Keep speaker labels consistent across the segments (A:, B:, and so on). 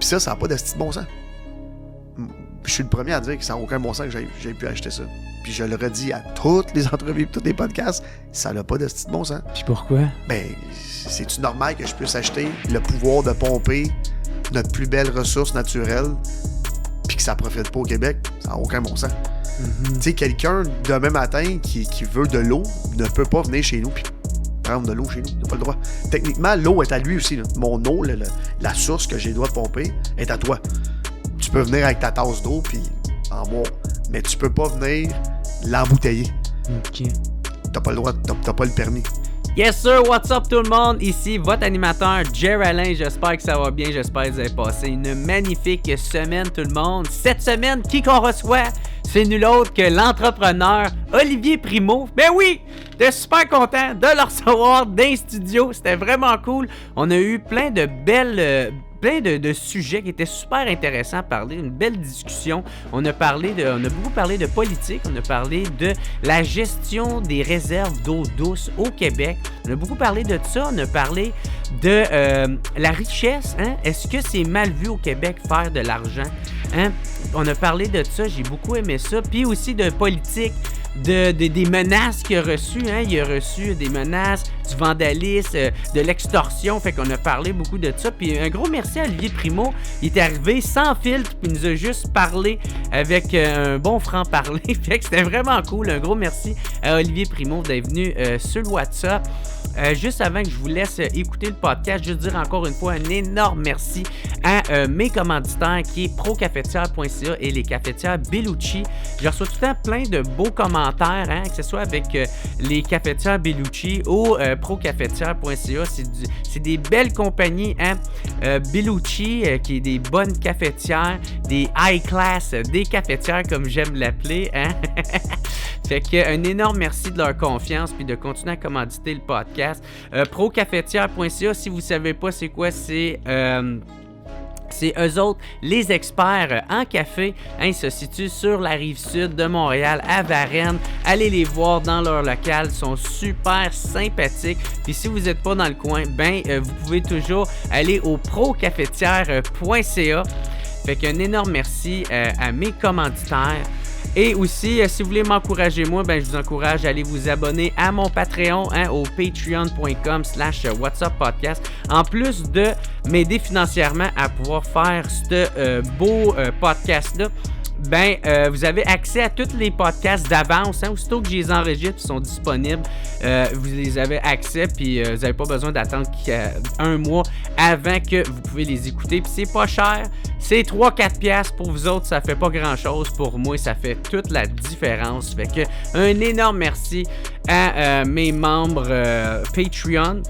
A: Puis ça n'a pas de petit bon sens. Je suis le premier à dire que ça n'a aucun bon sens que j'ai pu acheter ça. Puis je le redis à toutes les entrevues, tous les podcasts, ça n'a pas de petit bon sens.
B: Puis pourquoi?
A: Ben, c'est-tu normal que je puisse acheter le pouvoir de pomper notre plus belle ressource naturelle puis que ça ne profite pas au Québec? Ça n'a aucun bon sens.
B: Mm-hmm.
A: Tu sais, quelqu'un demain matin qui veut de l'eau ne peut pas venir chez nous puis prendre de l'eau chez nous. Il n'a pas le droit. Techniquement, l'eau est à lui aussi. Là. Mon eau, la source que j'ai le droit de pomper, est à toi. Tu peux venir avec ta tasse d'eau puis en boire. Mais tu peux pas venir l'embouteiller.
B: OK.
A: T'as pas le droit, t'as pas le permis.
B: Yes sir, what's up tout le monde? Ici votre animateur Jer Alain, j'espère que ça va bien, j'espère que vous avez passé une magnifique semaine tout le monde. Cette semaine, qui qu'on reçoit? C'est nul autre que l'entrepreneur Olivier Primo. Ben oui, j'étais super content de le recevoir d'un studio, c'était vraiment cool. On a eu plein de belles... plein de sujets qui étaient super intéressants à parler, une belle discussion. On a beaucoup parlé de politique, on a parlé de la gestion des réserves d'eau douce au Québec. On a beaucoup parlé de ça, on a parlé de la richesse. Hein? Est-ce que c'est mal vu au Québec faire de l'argent? Hein? On a parlé de ça, j'ai beaucoup aimé ça. Puis aussi de politique. Des menaces qu'il a reçues, hein? Il a reçu des menaces, du vandalisme, de l'extorsion, fait qu'on a parlé beaucoup de ça. Puis un gros merci à Olivier Primo, il est arrivé sans filtre, puis il nous a juste parlé avec un bon franc-parler, fait que c'était vraiment cool. Un gros merci à Olivier Primo d'être venu sur le WhatsApp. Juste avant que je vous laisse écouter le podcast, je veux dire encore une fois un énorme merci à mes commanditaires qui est procafetière.ca et les cafetières Bellucci. Je reçois tout le temps plein de beaux commentaires, hein, que ce soit avec les cafetières Bellucci ou procafetière.ca. C'est des belles compagnies, hein. Bellucci qui est des bonnes cafetières, des high class, des cafetières comme j'aime l'appeler, hein. Fait que un énorme merci de leur confiance puis de continuer à commanditer le podcast. Procafetière.ca, si vous savez pas c'est quoi, c'est eux autres, les experts en café. Hein, ils se situent sur la rive sud de Montréal, à Varennes. Allez les voir dans leur local, ils sont super sympathiques. Puis si vous n'êtes pas dans le coin, vous pouvez toujours aller au procafetière.ca. Fait qu'un énorme merci à mes commanditaires. Et aussi, si vous voulez m'encourager moi, je vous encourage à aller vous abonner à mon Patreon, hein, au patreon.com/whatsappodcast. En plus de m'aider financièrement à pouvoir faire ce beau podcast-là, vous avez accès à tous les podcasts d'avance. Hein, aussitôt que je les enregistre, ils sont disponibles. Vous les avez accès, puis vous n'avez pas besoin d'attendre un mois avant que vous pouvez les écouter. Puis c'est pas cher, c'est 3-4$ pour vous autres, ça fait pas grand-chose. Pour moi, ça fait toute la différence. Fait que un énorme merci à mes membres Patreon.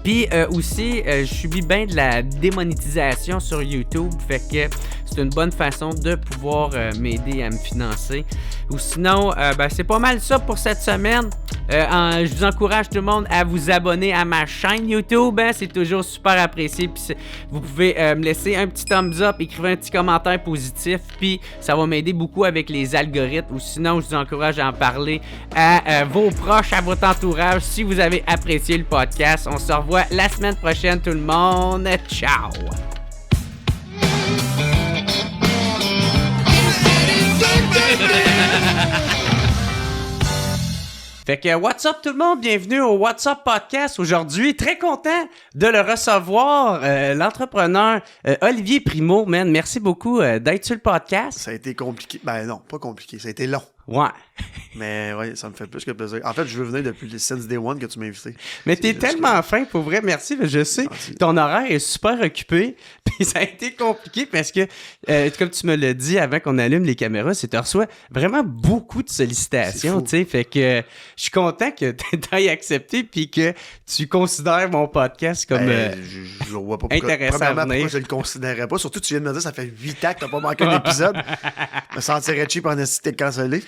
B: Puis aussi, je subis bien de la démonétisation sur YouTube, fait que c'est une bonne façon de pouvoir m'aider à me financer. Ou sinon, c'est pas mal ça pour cette semaine. Je vous encourage tout le monde à vous abonner à ma chaîne YouTube. Hein, c'est toujours super apprécié. Puis vous pouvez me laisser un petit thumbs up, écrire un petit commentaire positif. Puis ça va m'aider beaucoup avec les algorithmes. Ou sinon, je vous encourage à en parler à vos proches, à votre entourage. Si vous avez apprécié le podcast, on se revoit la semaine prochaine tout le monde. Ciao! Fait que what's up tout le monde, bienvenue au What's Up Podcast. Aujourd'hui, très content de le recevoir, l'entrepreneur Olivier Primo. Man, merci beaucoup d'être sur le podcast.
A: Ça a été compliqué. Ben non, pas compliqué, ça a été long.
B: Ouais.
A: Mais ouais, ça me fait plus que plaisir. En fait, je veux venir depuis le since day one que tu m'as invité.
B: Mais t'es tellement fin, pour vrai, merci. Je sais, ton horaire est super occupé, puis ça a été compliqué parce que, comme tu me l'as dit avant qu'on allume les caméras, c'est que tu reçois vraiment beaucoup de sollicitations, tu sais. Fait que je suis content que t'aies accepté puis que tu considères mon podcast comme
A: je vois pas pourquoi,
B: intéressant à venir.
A: Pourquoi je le considérais pas. Surtout, tu viens de me dire, ça fait 8 ans que t'as pas manqué un épisode. Je me sentirais cheap en esti de cancellé.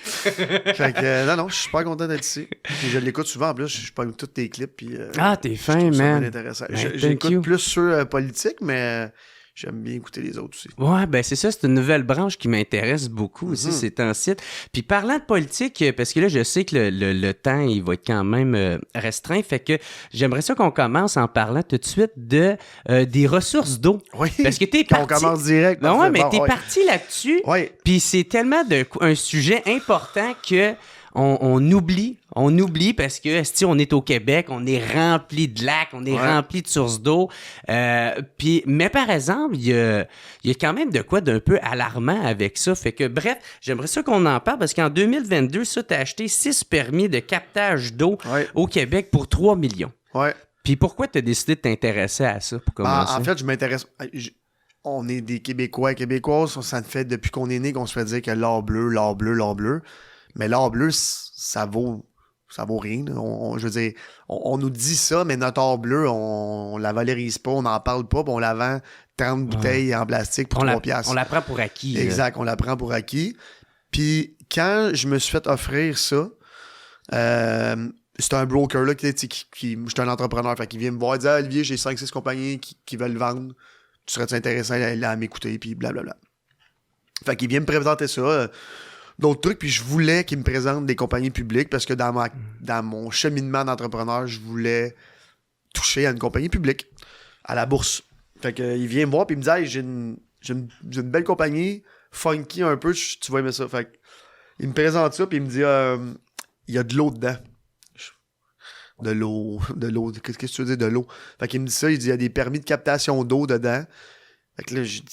A: Fait que, non, je suis super content d'être ici. Puis je l'écoute souvent, en plus, je pogne tous tes clips. Puis,
B: t'es fin, man.
A: C'est intéressant. J'écoute plus sur politique, mais j'aime bien écouter les autres aussi.
B: Ouais, ben c'est ça, c'est une nouvelle branche qui m'intéresse beaucoup aussi, ces temps-ci. Puis parlant de politique, parce que là, je sais que le temps, il va être quand même restreint, fait que j'aimerais ça qu'on commence en parlant tout de suite des ressources d'eau.
A: Oui,
B: parce que t'es parti...
A: on commence direct.
B: Ben ouais, mais t'es parti là-dessus, puis c'est tellement un sujet important que... On oublie parce que si on est au Québec, on est rempli de lacs, on est rempli de sources d'eau. Mais par exemple, il y a quand même de quoi d'un peu alarmant avec ça. Fait que bref, j'aimerais ça qu'on en parle parce qu'en 2022, ça, t'as acheté 6 permis de captage d'eau au Québec pour 3 millions.
A: Ouais.
B: Puis pourquoi t'as décidé de t'intéresser à ça pour commencer?
A: En fait, je m'intéresse... On est des Québécois et Québécoises, ça fait depuis qu'on est né qu'on se fait dire que l'or bleu, l'or bleu, l'or bleu. Mais l'or bleu, ça vaut rien. Je veux dire, on nous dit ça, mais notre or bleu, on la valorise pas, on n'en parle pas, puis on la vend 30 bouteilles en plastique pour 3 piastres.
B: On la prend pour acquis.
A: Exact, on la prend pour acquis. Puis quand je me suis fait offrir ça, c'est un broker là je suis un entrepreneur, fait qu'il vient me voir et dit Olivier, j'ai 5-6 compagnies qui veulent le vendre. Tu serais-tu intéressant à m'écouter, puis blablabla. Fait qu'il vient me présenter ça. D'autres trucs, puis je voulais qu'il me présente des compagnies publiques parce que dans mon cheminement d'entrepreneur, je voulais toucher à une compagnie publique, à la bourse. Fait que il vient me voir puis il me dit hey, j'ai une belle compagnie, funky un peu, tu vas aimer ça. Fait que il me présente ça puis il me dit il y a de l'eau dedans. De l'eau. Qu'est-ce que tu veux dire de l'eau? Fait qu'il me dit ça, il dit il y a des permis de captation d'eau dedans. Fait que là, j'ai dit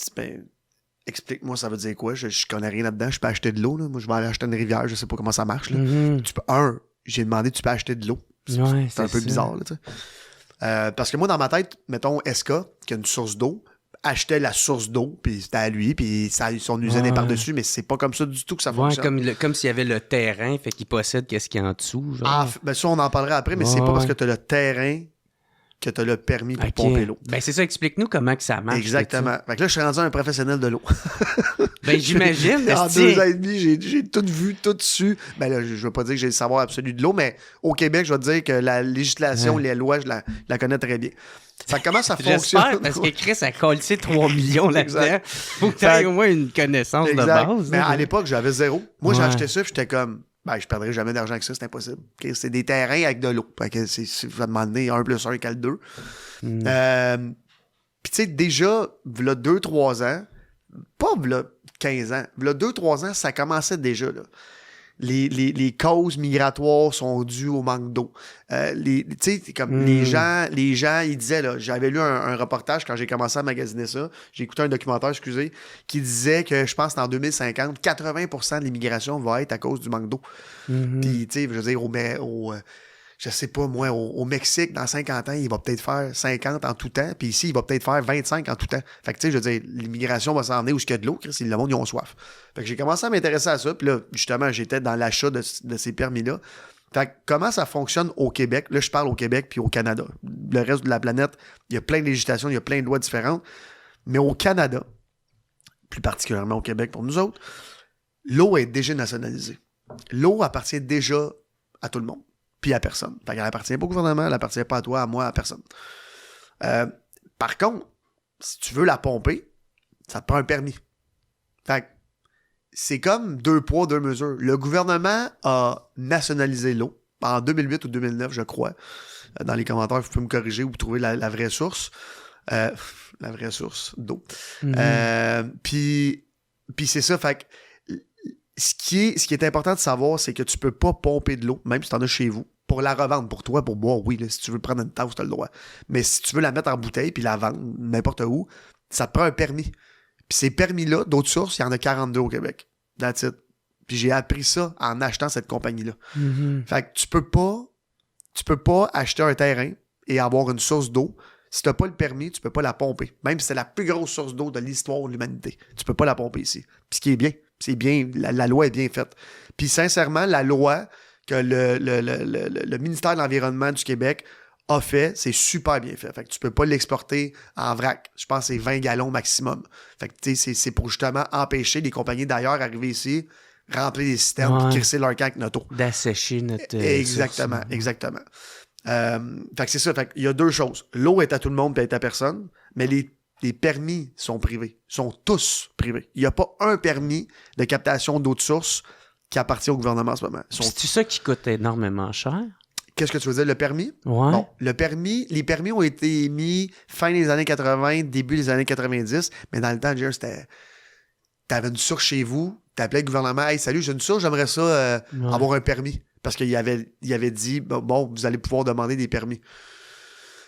A: explique-moi, ça veut dire quoi? Je connais rien là-dedans. Je peux acheter de l'eau. Là. Moi, je vais aller acheter une rivière. Je sais pas comment ça marche. Là. J'ai demandé, tu peux acheter de l'eau. C'est un peu bizarre. Là, parce que moi, dans ma tête, mettons SK, qui a une source d'eau, achetait la source d'eau, puis c'était à lui, puis son usine est par-dessus, mais c'est pas comme ça du tout que ça fonctionne.
B: Comme s'il y avait le terrain, fait qu'il possède qu'est-ce qu'il y a en dessous. Genre.
A: Ça, on en parlera après, mais c'est pas parce que tu as le terrain que tu as le permis pour pomper l'eau.
B: Ben c'est ça, explique-nous comment que ça marche.
A: Exactement. Fait que là, je suis rendu un professionnel de l'eau.
B: Ben j'imagine.
A: En 2 ans et demi, j'ai tout vu, tout su. Ben là, je veux pas dire que j'ai le savoir absolu de l'eau, mais au Québec, je vais te dire que la législation, les lois, je la connais très bien. Fait que comment ça fonctionne?
B: J'espère, parce que Chris a collé 3 millions là-dedans. Faut que tu aies au moins une connaissance de base.
A: Mais à l'époque, j'avais 0. Moi, j'ai acheté ça, puis j'étais comme... je perdrai jamais d'argent avec ça, c'est impossible. Okay? C'est des terrains avec de l'eau. Fait que je vais demander 1 + 1 égale 2. Puis tu sais, déjà, v'là 2-3 ans, pas v'là 15 ans, v'là 2-3 ans, ça commençait déjà, là. Les causes migratoires sont dues au manque d'eau. Les gens, ils disaient, là, j'avais lu un reportage quand j'ai commencé à magasiner ça, j'ai écouté un documentaire, qui disait que je pense qu'en 2050, 80% de l'immigration va être à cause du manque d'eau. Puis, tu sais, je veux dire, je sais pas, moi, au Mexique, dans 50 ans, il va peut-être faire 50 en tout temps, puis ici, il va peut-être faire 25 en tout temps. Fait que, tu sais, je veux dire, l'immigration va s'en venir où il y a de l'eau, si le monde, ils ont soif. Fait que j'ai commencé à m'intéresser à ça, puis là, justement, j'étais dans l'achat de ces permis-là. Fait que comment ça fonctionne au Québec? Là, je parle au Québec puis au Canada. Le reste de la planète, il y a plein de législations, il y a plein de lois différentes. Mais au Canada, plus particulièrement au Québec pour nous autres, l'eau est déjà nationalisée. L'eau appartient déjà à tout le monde. Puis à personne. Fait qu'elle appartient pas au gouvernement, elle appartient pas à toi, à moi, à personne. Par contre, si tu veux la pomper, ça te prend un permis. Fait que c'est comme 2 poids, 2 mesures. Le gouvernement a nationalisé l'eau en 2008 ou 2009, je crois. Dans les commentaires, vous pouvez me corriger ou trouver la vraie source. La vraie source d'eau. Puis c'est ça, fait que ce qui est important de savoir, c'est que tu peux pas pomper de l'eau, même si tu en as chez vous, pour la revendre. Pour toi, pour boire, oui, là, si tu veux prendre une tasse, tu as le droit. Mais si tu veux la mettre en bouteille puis la vendre n'importe où, ça te prend un permis. Puis ces permis-là, d'autres sources, il y en a 42 au Québec. That's it. Puis j'ai appris ça en achetant cette compagnie-là. Fait que tu peux pas acheter un terrain et avoir une source d'eau. Si tu n'as pas le permis, tu peux pas la pomper. Même si c'est la plus grosse source d'eau de l'histoire de l'humanité. Tu peux pas la pomper ici. Puis ce qui est bien, c'est bien, la loi est bien faite. Puis sincèrement, la loi que le ministère de l'Environnement du Québec a fait, c'est super bien fait. Fait que tu peux pas l'exporter en vrac. Je pense que c'est 20 gallons maximum. Fait que tu sais, c'est pour justement empêcher les compagnies d'ailleurs d'arriver ici, remplir les systèmes et crisser leur camp avec notre eau.
B: D'assécher notre
A: Exactement,
B: source.
A: Exactement. Fait que c'est ça. Fait qu'il y a 2 choses. L'eau est à tout le monde et est à personne, mais les permis sont privés. Ils sont tous privés. Il n'y a pas un permis de captation d'eau de source qui appartient au gouvernement en ce moment.
B: C'est ça qui coûte énormément cher?
A: Qu'est-ce que tu veux dire, le permis?
B: Ouais.
A: Bon, les permis ont été émis fin des années 80, début des années 90, mais dans le temps, Jerry, t'avais une source chez vous, t'appelais le gouvernement, « Hey, salut, j'ai une source, j'aimerais ça avoir un permis. » Parce qu'il avait dit, bon, vous allez pouvoir demander des permis.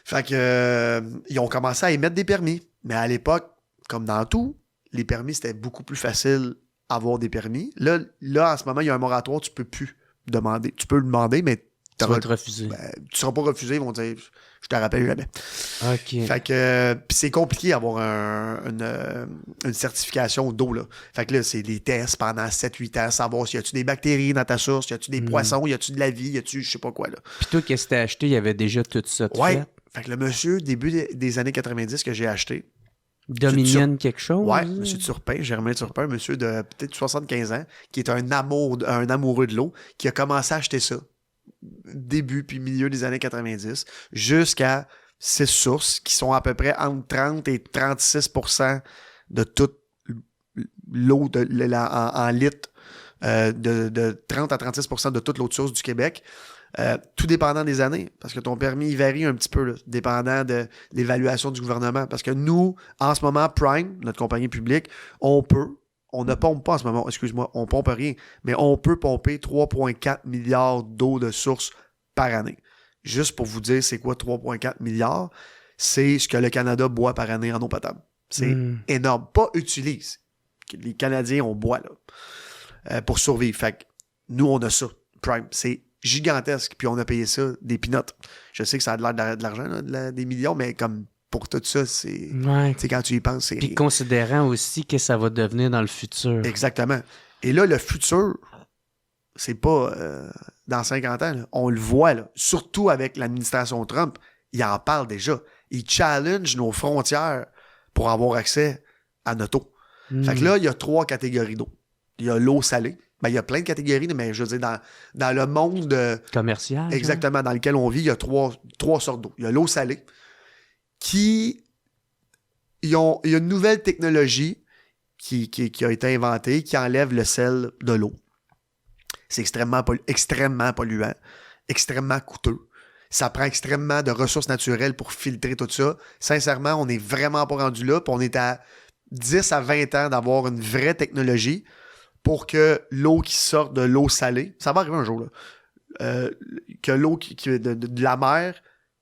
A: Fait que ils ont commencé à émettre des permis. Mais à l'époque, comme dans tout, les permis, c'était beaucoup plus facile d'avoir des permis. Là, en ce moment, il y a un moratoire, tu peux plus demander. Tu peux le demander, mais
B: tu vas être refusé.
A: Tu seras pas refusé, ils vont dire je te rappelle jamais.
B: OK.
A: Fait que puis c'est compliqué d'avoir une certification d'eau, là. Fait que là, c'est des tests pendant 7-8 ans, savoir s'il y a-tu des bactéries dans ta source, y a-tu des poissons, y a-tu de la vie, y a-tu je sais pas quoi, là.
B: Puis toi, qu'est-ce que t'as acheté? Il y avait déjà tout ça de
A: ouais.
B: fait?
A: Fait que le monsieur, début des années 90 que j'ai acheté.
B: Dominion quelque chose?
A: Ouais, monsieur Turpin, Germain Turpin, un monsieur de peut-être 75 ans, qui est un amoureux de l'eau, qui a commencé à acheter ça. Début puis milieu des années 90, jusqu'à 6 sources qui sont à peu près entre 30 et 36% de toute l'eau en litres, de 30 à 36% de toute l'eau de source du Québec. Tout dépendant des années, parce que ton permis il varie un petit peu, là, dépendant de l'évaluation du gouvernement. Parce que nous, en ce moment, Prime, notre compagnie publique, on ne pompe pas en ce moment, excuse-moi, on pompe rien, mais on peut pomper 3,4 milliards d'eau de source par année. Juste pour vous dire c'est quoi 3,4 milliards, c'est ce que le Canada boit par année en eau potable. C'est énorme. Pas utilise. Les Canadiens, on boit là, pour survivre. Fait que nous, on a ça. Prime, c'est gigantesque, puis on a payé ça des peanuts. Je sais que ça a l'air de l'argent, là, des millions, mais comme pour tout ça, c'est quand tu y penses, c'est...
B: Puis considérant aussi que ça va devenir dans le futur.
A: Exactement. Et là, le futur, c'est pas dans 50 ans. Là. On le voit, là. Surtout avec l'administration Trump. Il en parle déjà. Il challenge nos frontières pour avoir accès à notre eau. Fait que là, il y a 3 catégories d'eau. Il y a l'eau salée. Ben, il y a plein de catégories, mais je veux dire, dans le monde
B: commercial.
A: Exactement, dans lequel on vit, il y a trois sortes d'eau. Il y a l'eau salée, il y a une nouvelle technologie qui a été inventée, qui enlève le sel de l'eau. C'est extrêmement polluant, extrêmement coûteux. Ça prend extrêmement de ressources naturelles pour filtrer tout ça. Sincèrement, on n'est vraiment pas rendu là, puis on est à 10 à 20 ans d'avoir une vraie technologie pour que l'eau qui sort de l'eau salée, ça va arriver un jour, là, que l'eau de la mer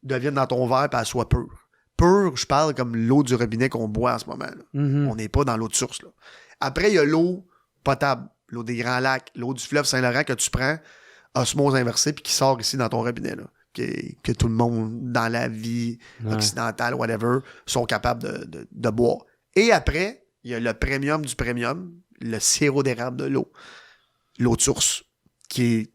A: devienne dans ton verre et elle soit pure. Pure, je parle comme l'eau du robinet qu'on boit en ce moment. On n'est pas dans l'eau de source. Là. Après, il y a l'eau potable, l'eau des Grands Lacs, l'eau du fleuve Saint-Laurent que tu prends, osmose inversée, puis qui sort ici dans ton robinet. Là, que tout le monde dans la vie occidentale, whatever, sont capables de boire. Et après, il y a le premium du premium, le sirop d'érable de l'eau. L'eau de source, tu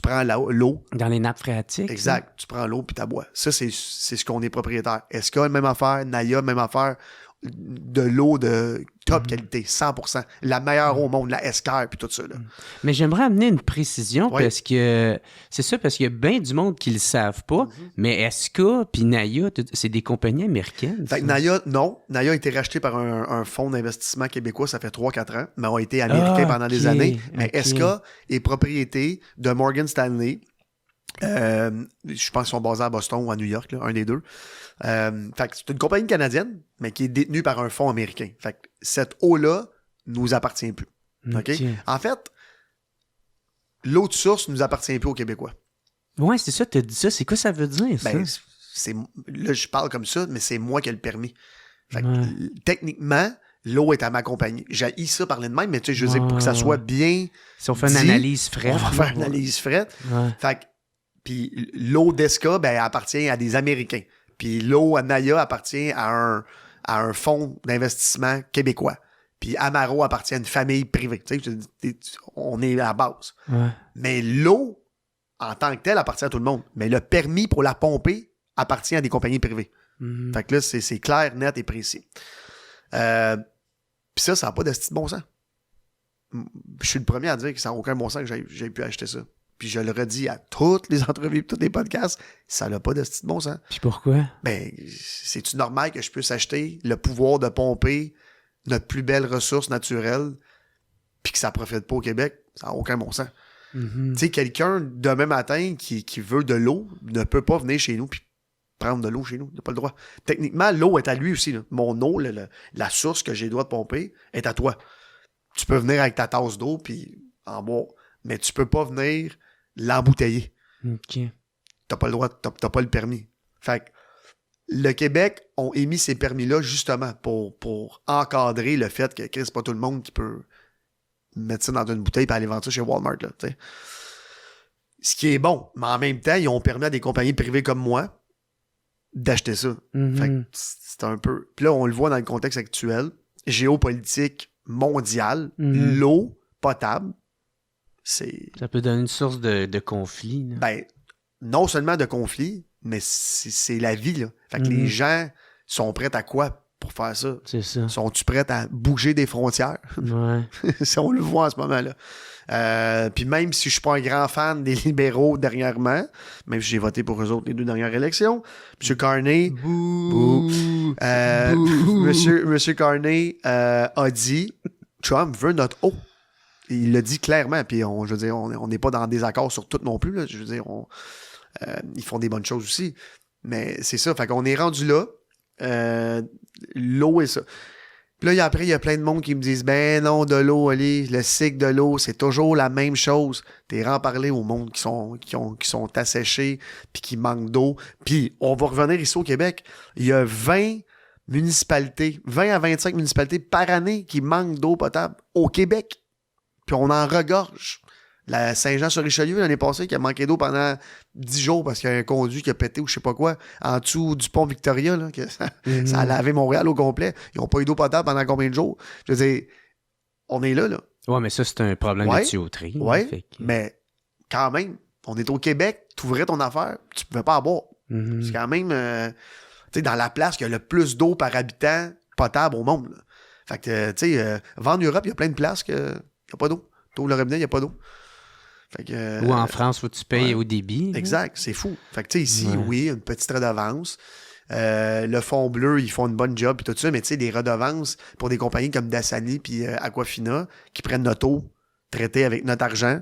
A: prends l'eau.
B: Dans les nappes phréatiques.
A: Exact. Tu prends l'eau puis tu bois. Ça, c'est ce qu'on est propriétaire. SK, même affaire. Naya, même affaire. De l'eau de top qualité, 100%. La meilleure au monde, la Esquire puis tout ça. Là.
B: Mais j'aimerais amener une précision parce que c'est ça, parce qu'il y a bien du monde qui le savent pas, mais SK puis Naya, c'est des compagnies américaines.
A: Fait que Naya, non. Naya a été racheté par un fonds d'investissement québecois, ça fait 3-4 ans, mais ont été américains pendant des années. Mais SK est propriété de Morgan Stanley. Je pense qu'ils sont basés à Boston ou à New York, là, un des deux. Fait que c'est une compagnie canadienne, mais qui est détenue par un fonds américain. Fait que cette eau-là nous appartient plus. Okay? En fait, l'eau de source nous appartient plus aux Québécois.
B: Ouais, c'est ça, t'as dit ça. C'est quoi ça veut dire, ça?
A: Là, je parle comme ça, mais c'est moi qui ai le permis. Fait que, techniquement, l'eau est à ma compagnie. J'ai ça parler de même, mais tu sais, je veux dire, pour que ça soit bien.
B: Si on fait une analyse frette.
A: On va faire une analyse frette. Fait que, puis l'eau d'Esca, ben, elle appartient à des Américains. Puis l'eau à Naya appartient à un fonds d'investissement québécois. Puis Amaro appartient à une famille privée. Tu sais, on est à la base. Mais l'eau, en tant que telle, appartient à tout le monde. Mais le permis pour la pomper appartient à des compagnies privées. Fait que là, c'est clair, net et précis. Puis ça n'a pas de bon sens. Je suis le premier à dire que ça n'a aucun bon sens que j'ai pu acheter ça. puis je le redis à toutes les entrevues, tous les podcasts, ça n'a pas de style bon sens.
B: Puis pourquoi?
A: Ben, c'est-tu normal que je puisse acheter le pouvoir de pomper notre plus belle ressource naturelle, puis que ça ne profite pas au Québec? Ça n'a aucun bon sens.
B: Mm-hmm.
A: Tu sais, quelqu'un demain matin qui veut de l'eau ne peut pas venir chez nous puis prendre de l'eau chez nous. Il n'a pas le droit. Techniquement, l'eau est à lui aussi. Là. Mon eau, la source que j'ai le droit de pomper, est à toi. Tu peux venir avec ta tasse d'eau puis en boire, mais tu peux pas venir l'embouteiller.
B: OK.
A: T'as pas le droit, t'as pas le permis. Fait que le Québec ont émis ces permis-là justement pour encadrer le fait que c'est pas tout le monde qui peut mettre ça dans une bouteille et aller vendre ça chez Walmart. Là, t'sais. Ce qui est bon, mais en même temps, ils ont permis à des compagnies privées comme moi d'acheter ça.
B: Mm-hmm.
A: Fait que c'est un peu... Puis là, on le voit dans le contexte actuel, géopolitique mondial, l'eau potable, c'est...
B: Ça peut donner une source de conflit. Là.
A: Ben, non seulement de conflit, mais c'est la vie, là. Fait que les gens sont prêts à quoi pour faire ça?
B: C'est ça.
A: Sont-tu prêts à bouger des frontières?
B: Ouais.
A: Ça, on le voit en ce moment-là. Puis même si je suis pas un grand fan des libéraux dernièrement, même si j'ai voté pour eux autres les 2 dernières élections, M. Carney...
B: Bouh!
A: Monsieur Carney a dit Trump veut notre eau. Il l'a dit clairement, puis je veux dire, on n'est pas dans des accords sur tout non plus. Là. Je veux dire, ils font des bonnes choses aussi. Mais c'est ça, fait qu'on est rendu là. L'eau et ça. Puis là, après, il y a plein de monde qui me disent ben non, de l'eau, allez, le cycle de l'eau, c'est toujours la même chose. T'es rend parler au monde qui sont asséchés puis qui manquent d'eau. Puis on va revenir ici au Québec. Il y a 20 municipalités, 20 à 25 municipalités par année qui manquent d'eau potable au Québec. Puis on en regorge. La Saint-Jean-sur-Richelieu, l'année passée, qui a manqué d'eau pendant 10 jours parce qu'il y a un conduit qui a pété ou je sais pas quoi, en dessous du pont Victoria, là, que ça a lavé Montréal au complet. Ils n'ont pas eu d'eau potable pendant combien de jours? Je veux dire, on est là.
B: Ouais, mais ça, c'est un problème de tuyauterie.
A: Ouais, mais quand même, on est au Québec, tu ouvrais ton affaire, tu pouvais pas en boire. C'est quand même, tu sais, dans la place qui a le plus d'eau par habitant potable au monde. Là. Fait que, tu sais, en Europe, il y a plein de places qu'il n'y a pas d'eau. T'ouvres le robinet, il n'y a pas d'eau. Fait que,
B: ou en France, où tu payes au débit.
A: Exact, c'est fou. Fait que, tu sais, ici, oui, une petite redevance. Le fond bleu, ils font une bonne job et tout ça, mais tu sais, des redevances pour des compagnies comme Dasani puis Aquafina qui prennent notre eau traitée avec notre argent.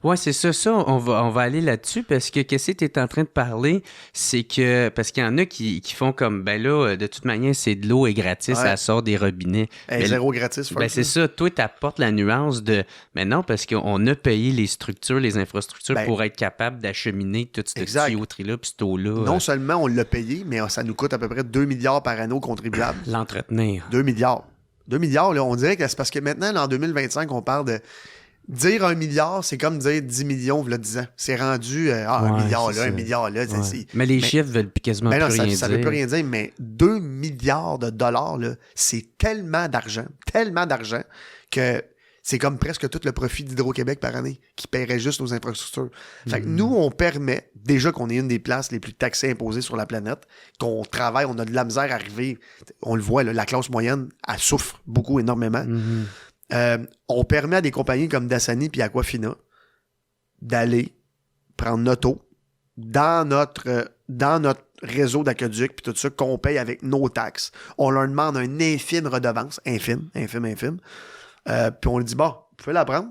B: Ouais, c'est ça. On va aller là-dessus parce que qu'est-ce que tu es en train de parler, c'est que parce qu'il y en a qui font comme ben là, de toute manière, c'est de l'eau est gratis, ça sort des robinets.
A: Zéro gratis.
B: Ben c'est ça. Toi, t'apportes la nuance de mais non, parce qu'on a payé les structures, les infrastructures pour être capable d'acheminer toute cette tuyauterie-là puis cette eau-là.
A: Non seulement on l'a payé, mais ça nous coûte à peu près 2 milliards par année aux contribuables.
B: L'entretenir.
A: 2 milliards. 2 milliards, là, on dirait que c'est parce que maintenant, là, en 2025, on parle de dire 1 milliard, c'est comme dire 10 millions, voilà 10 ans. C'est rendu 1 milliard là, 1 milliard là.
B: Mais les chiffres veulent quasiment plus rien dire.
A: Ça veut plus rien dire, mais 2 milliards de dollars, là, c'est tellement d'argent que c'est comme presque tout le profit d'Hydro-Québec par année qui paierait juste nos infrastructures. Fait que nous, on permet, déjà qu'on est une des places les plus taxées imposées sur la planète, qu'on travaille, on a de la misère à arriver. On le voit, là, la classe moyenne, elle souffre beaucoup, énormément. On permet à des compagnies comme Dasani et Aquafina d'aller prendre notre eau dans notre réseau d'aqueduc puis tout ça qu'on paye avec nos taxes. On leur demande une infime redevance, infime. Puis on lui dit, bon, vous pouvez la prendre,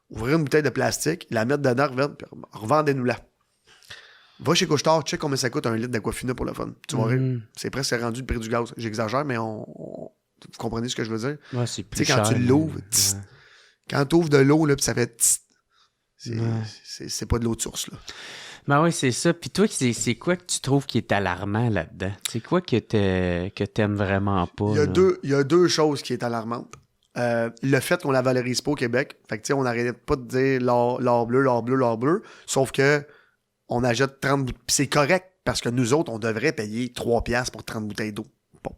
A: ouvrir une bouteille de plastique, la mettre dedans, puis revendez-nous-la. Va chez Couche-Tard, check combien ça coûte un litre d'Aquafina pour le fun. Tu vois, c'est presque rendu le prix du gaz. J'exagère, mais vous comprenez ce que je veux dire?
B: Ouais, c'est plus
A: cher. Tu sais, quand tu l'ouvres, quand tu ouvres de l'eau, là, puis ça fait c'est pas de l'eau de source, là.
B: Ben oui, c'est ça. Puis toi, c'est quoi que tu trouves qui est alarmant là-dedans? C'est quoi que t'aimes vraiment pas?
A: Il y a deux choses qui est alarmantes. Le fait qu'on la valorise pas au Québec. Fait que tu sais, on n'arrête pas de dire l'or bleu. Sauf que on achète 30 bouteilles. Puis c'est correct parce que nous autres, on devrait payer 3$ pour 30 bouteilles d'eau. Bon,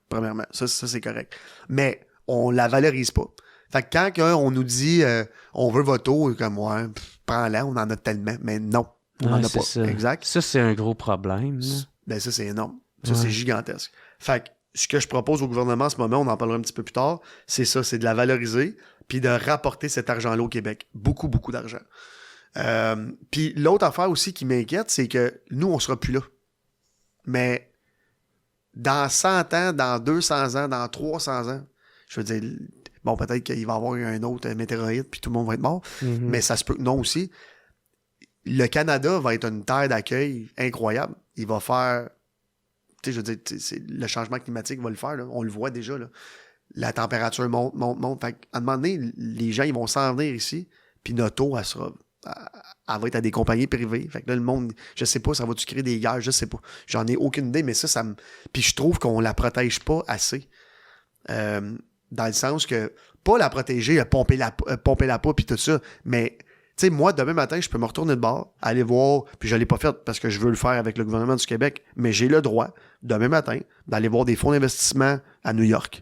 A: premièrement, ça c'est correct. Mais on la valorise pas. Fait que quand on nous dit on veut votre eau, comme ouais, prends-la, on en a tellement. Mais non, on en a pas.
B: Ça.
A: Exact.
B: Ça, c'est un gros problème. Là.
A: Ben ça, c'est énorme. Ça, c'est gigantesque. Fait que ce que je propose au gouvernement en ce moment, on en parlera un petit peu plus tard, c'est ça, c'est de la valoriser puis de rapporter cet argent-là au Québec. Beaucoup, beaucoup d'argent. Puis l'autre affaire aussi qui m'inquiète, c'est que nous, on sera plus là. Mais dans 100 ans, dans 200 ans, dans 300 ans, je veux dire, bon, peut-être qu'il va y avoir un autre météorite, puis tout le monde va être mort, mais ça se peut que non aussi. Le Canada va être une terre d'accueil incroyable. Il va faire... Tu sais, je veux dire, le changement climatique va le faire, là. On le voit déjà, là. La température monte. Fait qu'à un moment donné, les gens, ils vont s'en venir ici, puis notre eau, elle va être à des compagnies privées. Fait que là, le monde, je sais pas, ça va-tu créer des guerres, je sais pas. J'en ai aucune idée, mais ça me... Puis je trouve qu'on la protège pas assez. Dans le sens que, pas la protéger, pomper la peau, puis tout ça, mais... Tu sais, moi, demain matin, je peux me retourner de bord, aller voir, puis je ne l'ai pas fait parce que je veux le faire avec le gouvernement du Québec, mais j'ai le droit, demain matin, d'aller voir des fonds d'investissement à New York.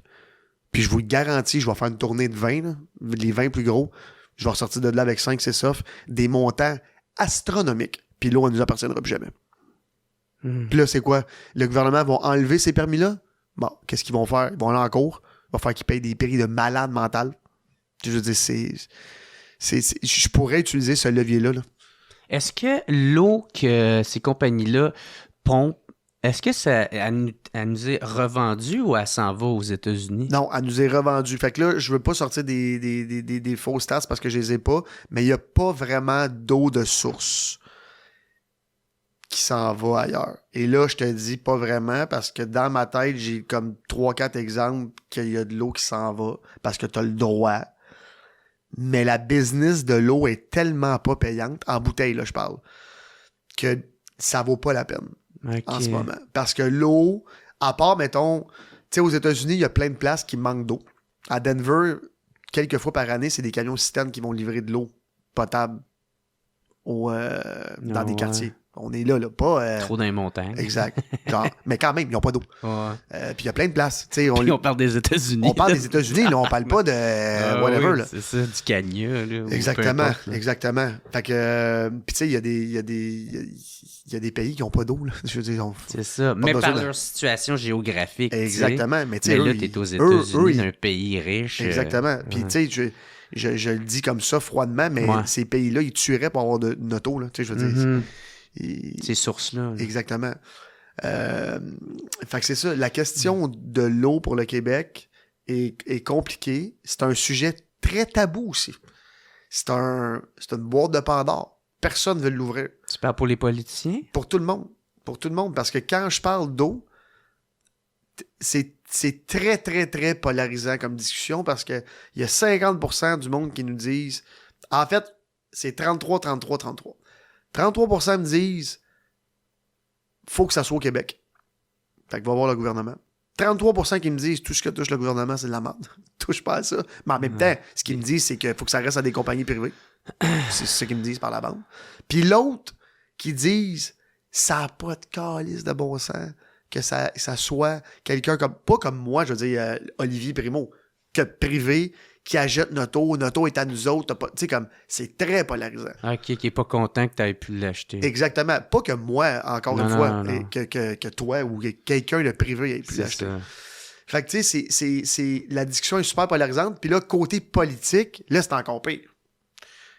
A: Puis je vous le garantis, je vais faire une tournée de vins, là, les vins plus gros, je vais ressortir de là avec 5-6 offres, des montants astronomiques. Puis l'eau, elle ne nous appartiendra plus jamais. Puis là, c'est quoi? Le gouvernement va enlever ces permis-là? Bon, qu'est-ce qu'ils vont faire? Ils vont aller en cours, il va falloir qu'ils payent des prix de malade mental. Je veux dire, je pourrais utiliser ce levier-là. Là.
B: Est-ce que l'eau que ces compagnies-là pompent, est-ce que elle nous est revendue ou elle s'en va aux États-Unis?
A: Non, elle nous est revendue. Fait que là, je veux pas sortir des fausses stats parce que je les ai pas, mais il n'y a pas vraiment d'eau de source qui s'en va ailleurs. Et là, je te dis pas vraiment parce que dans ma tête, j'ai comme 3-4 exemples qu'il y a de l'eau qui s'en va parce que tu as le droit. Mais la business de l'eau est tellement pas payante, en bouteille, là, je parle, que ça vaut pas la peine en ce moment. Parce que l'eau, à part, mettons, tu sais, aux États-Unis, il y a plein de places qui manquent d'eau. À Denver, quelques fois par année, c'est des camions citernes qui vont livrer de l'eau potable dans des quartiers. On est là, pas...
B: Trop dans les montagnes.
A: Exact. Genre, mais quand même, ils n'ont pas d'eau.
B: Ouais.
A: Puis il y a plein de places.
B: Puis on parle des États-Unis.
A: On parle des États-Unis, là, on parle pas de whatever.
B: Oui,
A: là.
B: c'est ça, du Kenya. Là,
A: exactement,
B: importe, là.
A: exactement. Fait que, puis tu sais, il y a des pays qui n'ont pas d'eau. Là. Je veux dire,
B: c'est ça, mais par leur situation géographique.
A: Exactement. Mais tu
B: sais,
A: sais,
B: là, t'es aux États-Unis, un pays riche.
A: Exactement. Puis tu sais, je le dis comme ça froidement, mais ces pays-là, ils tueraient pour avoir de notre eau. Tu sais, je veux dire...
B: Ces sources-là.
A: Exactement. Fait que c'est ça. La question de l'eau pour le Québec est compliquée. C'est un sujet très tabou aussi. C'est une boîte de Pandore. Personne ne veut l'ouvrir.
B: Tu parles pour les politiciens?
A: Pour tout le monde. Pour tout le monde. Parce que quand je parle d'eau, c'est très, très, très polarisant comme discussion parce qu'il y a 50% du monde qui nous disent... En fait, c'est 33, 33, 33. 33% me disent faut que ça soit au Québec. Fait que va voir le gouvernement. 33% qui me disent tout ce que touche le gouvernement, c'est de la merde. Touche pas à ça. Mais en même temps, ce qu'ils me disent, c'est qu'il faut que ça reste à des compagnies privées. C'est ce qu'ils me disent par la bande. Puis l'autre qui disent ça n'a pas de calice de bon sens que ça soit quelqu'un comme, pas comme moi, je veux dire Olivier Primo, que privé, qui achète notre eau est à nous autres. Tu sais, comme, c'est très polarisant.
B: OK, qui est pas content que tu aies pu l'acheter.
A: Exactement. Pas que moi, encore une fois, que toi ou que quelqu'un de privé ait pu l'acheter. Ça. Fait que, tu sais, la discussion est super polarisante. Puis là, côté politique, là, c'est encore pire.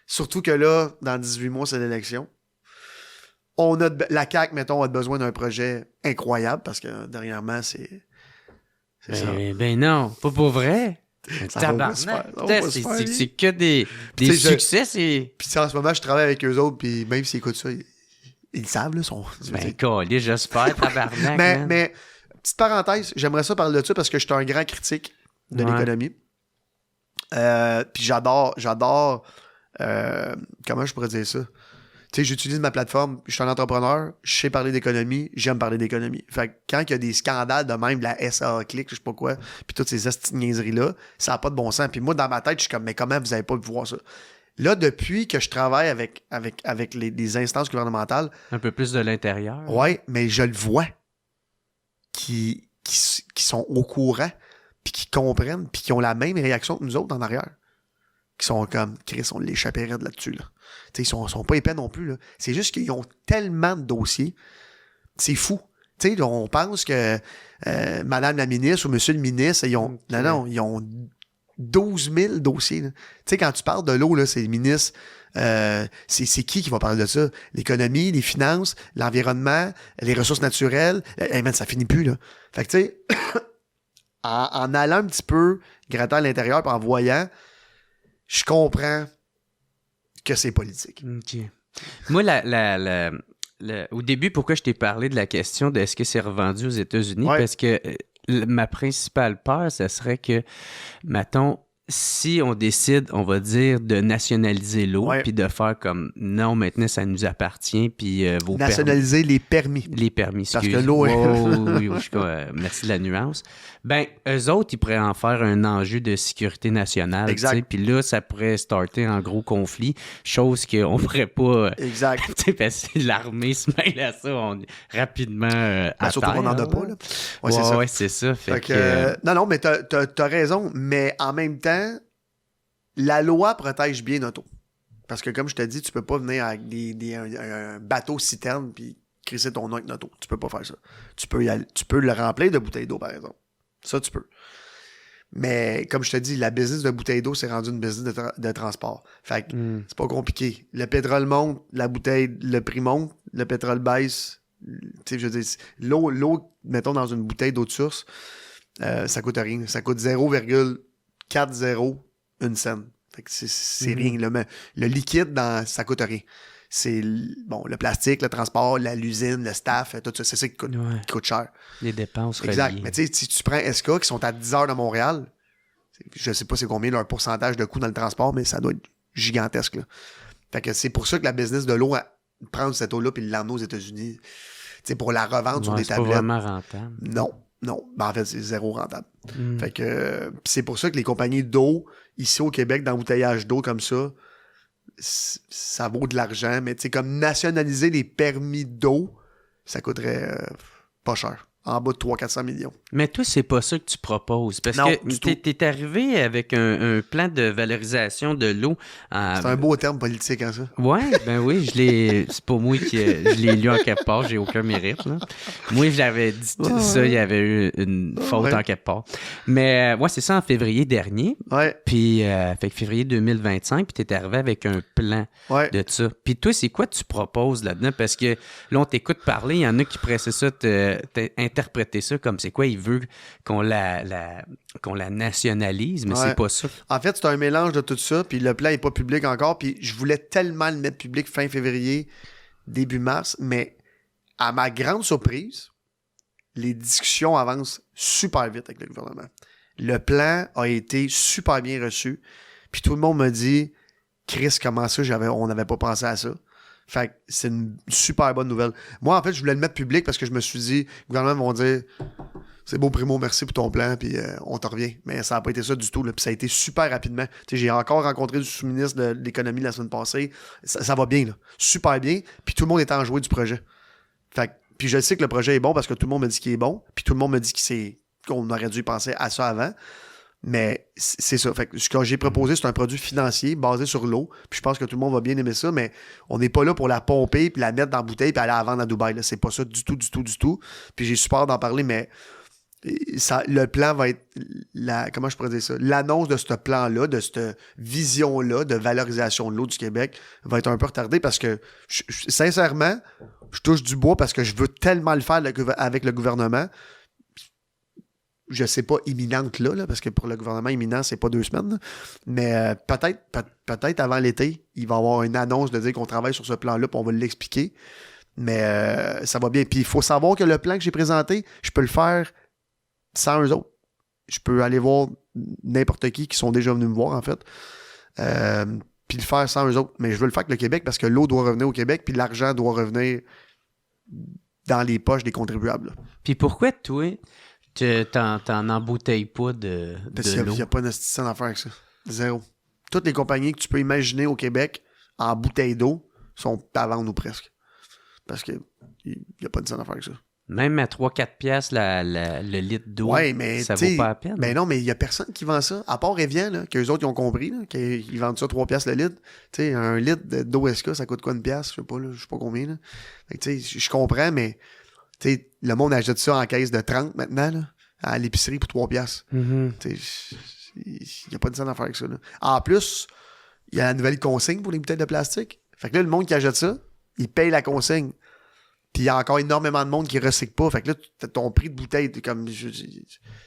A: Surtout que là, dans 18 mois, c'est l'élection. La CAQ, mettons, a besoin d'un projet incroyable parce que, dernièrement, c'est ça.
B: Ben non, pas pour vrai. Tabarnak. C'est que des succès.
A: Puis en ce moment, je travaille avec eux autres, puis même s'ils écoutent ça, ils le savent, là.
B: Ben, calé, j'espère, tabarnak.
A: mais, petite parenthèse, j'aimerais ça parler de ça parce que je suis un grand critique de l'économie. Puis j'adore comment je pourrais dire ça? Tu sais, j'utilise ma plateforme, je suis un entrepreneur, je sais parler d'économie, j'aime parler d'économie. Fait que quand il y a des scandales de même, de la SAA Click, je sais pas quoi, puis toutes ces niaiseries-là, ça n'a pas de bon sens. Puis moi, dans ma tête, je suis comme, mais comment vous avez pas pu voir ça? Là, depuis que je travaille avec les instances gouvernementales...
B: Un peu plus de l'intérieur.
A: Ouais, mais je le vois. Qui sont au courant, puis qui comprennent, puis qui ont la même réaction que nous autres en arrière. Qui sont comme, Chris, on l'échapperait de là-dessus, là. T'sais, ils sont pas épais non plus, là. C'est juste qu'ils ont tellement de dossiers. C'est fou. T'sais, on pense que Madame la ministre ou Monsieur le ministre, ils ont 12 000 dossiers. Tu sais, quand tu parles de l'eau, là, c'est le ministre. C'est qui va parler de ça? L'économie, les finances, l'environnement, les ressources naturelles. Hey man, ça finit plus, là. Fait que tu sais, en allant un petit peu grattant à l'intérieur et en voyant, je comprends que c'est politique.
B: OK. Moi, au début, pourquoi je t'ai parlé de la question de est-ce que c'est revendu aux États-Unis?
A: Ouais.
B: Parce que ma principale peur, ça serait que, mettons, si on décide, on va dire, de nationaliser l'eau,
A: Ouais.
B: puis de faire comme, non, maintenant, ça nous appartient, puis vos
A: Nationaliser les permis.
B: Les permis,
A: Parce
B: excuse.
A: que l'eau est...
B: Oui, merci de la nuance. Ben, eux autres, ils pourraient en faire un enjeu de sécurité nationale.
A: Exact.
B: Puis là, ça pourrait starter en gros conflit, chose qu'on ne pourrait pas...
A: Exact.
B: Parce que l'armée se mêle à ça rapidement à
A: Surtout qu'on n'en a pas, là.
B: Ouais, c'est ça. Ouais, c'est ça. Fait que,
A: non, mais t'as raison. Mais en même temps, la loi protège bien notre eau. Parce que comme je te dis, tu peux pas venir avec un bateau citerne puis crisser ton eau avec notre eau. Tu peux pas faire ça. Tu peux le remplir de bouteilles d'eau, par exemple. Ça, tu peux. Mais comme je te dis, la business de bouteilles d'eau, c'est rendu une business de transport. Fait que c'est pas compliqué. Le pétrole monte, le prix monte, le pétrole baisse. Tu sais, je veux dire, l'eau, mettons, dans une bouteille d'eau de source, ça coûte rien. Ça coûte 0,40 une scène. Fait que c'est rien. Le liquide, ça coûte rien. C'est le plastique, le transport, l'usine, le staff, tout ça, c'est ça qui coûte cher.
B: Les dépenses reliées.
A: Exact. Mais tu sais, si tu prends SK, qui sont à 10 heures de Montréal, je sais pas c'est combien leur pourcentage de coût dans le transport, mais ça doit être gigantesque. Là. Fait que c'est pour ça que la business de l'eau, prendre cette eau-là et l'emmener aux États-Unis, tu sais, pour la revendre sur des tablettes.
B: C'est pas vraiment rentable.
A: Non. Ben, en fait, c'est zéro rentable. Fait que c'est pour ça que les compagnies d'eau, ici au Québec, d'embouteillage d'eau comme ça vaut de l'argent, mais tu sais, comme nationaliser les permis d'eau, ça coûterait pas cher. En bas de 300-400 millions.
B: Mais toi, c'est pas ça que tu proposes. Parce
A: non,
B: que t'es arrivé avec un plan de valorisation de l'eau.
A: C'est un beau terme politique, hein, ça?
B: Ouais, ben oui, c'est pas moi qui je l'ai lu en quelque part, j'ai aucun mérite. Là. Moi, j'avais dit ça, il y avait eu une faute en quelque part. Mais moi, c'est ça en février dernier.
A: Ouais.
B: Puis, fait que février 2025, puis t'es arrivé avec un plan de ça. Puis toi, c'est quoi tu proposes là-dedans? Parce que là, on t'écoute parler, il y en a qui pressaient ça, interpréter ça comme c'est quoi, il veut qu'on la nationalise, mais c'est pas ça.
A: En fait, c'est un mélange de tout ça, puis le plan n'est pas public encore, puis je voulais tellement le mettre public fin février, début mars, mais à ma grande surprise, les discussions avancent super vite avec le gouvernement. Le plan a été super bien reçu, puis tout le monde me dit « Chris, comment ça, on n'avait pas pensé à ça? » Fait que c'est une super bonne nouvelle. Moi, en fait, je voulais le mettre public parce que je me suis dit, le gouvernement vont dire, c'est beau, Primo, merci pour ton plan, puis on t'en revient. Mais ça n'a pas été ça du tout, là, puis ça a été super rapidement. T'sais, j'ai encore rencontré le sous-ministre de l'économie la semaine passée. Ça va bien, là. Super bien, puis tout le monde est enjoué du projet. Fait que, puis je sais que le projet est bon parce que tout le monde me dit qu'il est bon, puis tout le monde me dit qu'on aurait dû penser à ça avant. Mais c'est ça. Fait que ce que j'ai proposé, c'est un produit financier basé sur l'eau. Puis je pense que tout le monde va bien aimer ça, mais on n'est pas là pour la pomper, puis la mettre dans la bouteille, puis aller la vendre à Dubaï. Là. C'est pas ça du tout. Puis j'ai super d'en parler, mais le plan va être... comment je pourrais dire ça? L'annonce de ce plan-là, de cette vision-là de valorisation de l'eau du Québec va être un peu retardée parce que, sincèrement, je touche du bois parce que je veux tellement le faire avec le gouvernement. Je sais pas imminente là, parce que pour le gouvernement imminent, c'est pas 2 semaines. Là. Mais peut-être avant l'été, il va y avoir une annonce de dire qu'on travaille sur ce plan-là, puis on va l'expliquer. Mais ça va bien. Puis il faut savoir que le plan que j'ai présenté, je peux le faire sans eux autres. Je peux aller voir n'importe qui sont déjà venus me voir, en fait. Puis le faire sans eux autres. Mais je veux le faire avec le Québec parce que l'eau doit revenir au Québec, puis l'argent doit revenir dans les poches des contribuables. Là.
B: Puis pourquoi toi... T'en embouteilles pas de
A: l'eau. Il n'y a pas d'institution d'affaires avec ça. Zéro. Toutes les compagnies que tu peux imaginer au Québec en bouteilles d'eau sont à vendre ou presque. Parce qu'il n'y a pas de scène d'affaires avec ça.
B: Même à 3-4 piastres le litre d'eau,
A: mais
B: ça vaut pas la peine.
A: Mais non, mais il n'y a personne qui vend ça. À part Evian, là, qu'eux autres ils ont compris, là, qu'ils vendent ça 3 piastres le litre. T'sais, un litre d'eau SK, ça coûte quoi, 1 piastre? Je sais pas combien. Là. Fait que, je comprends, mais t'sais, le monde achète ça en caisse de 30 maintenant, là, à l'épicerie pour 3 piastres.
B: Mm-hmm.
A: Il n'y a pas de scène à faire avec ça. Là. En plus, il y a la nouvelle consigne pour les bouteilles de plastique. Fait que là, le monde qui achète ça, il paye la consigne. Puis il y a encore énormément de monde qui ne recycle pas. Fait que là, ton prix de bouteille, t'es comme.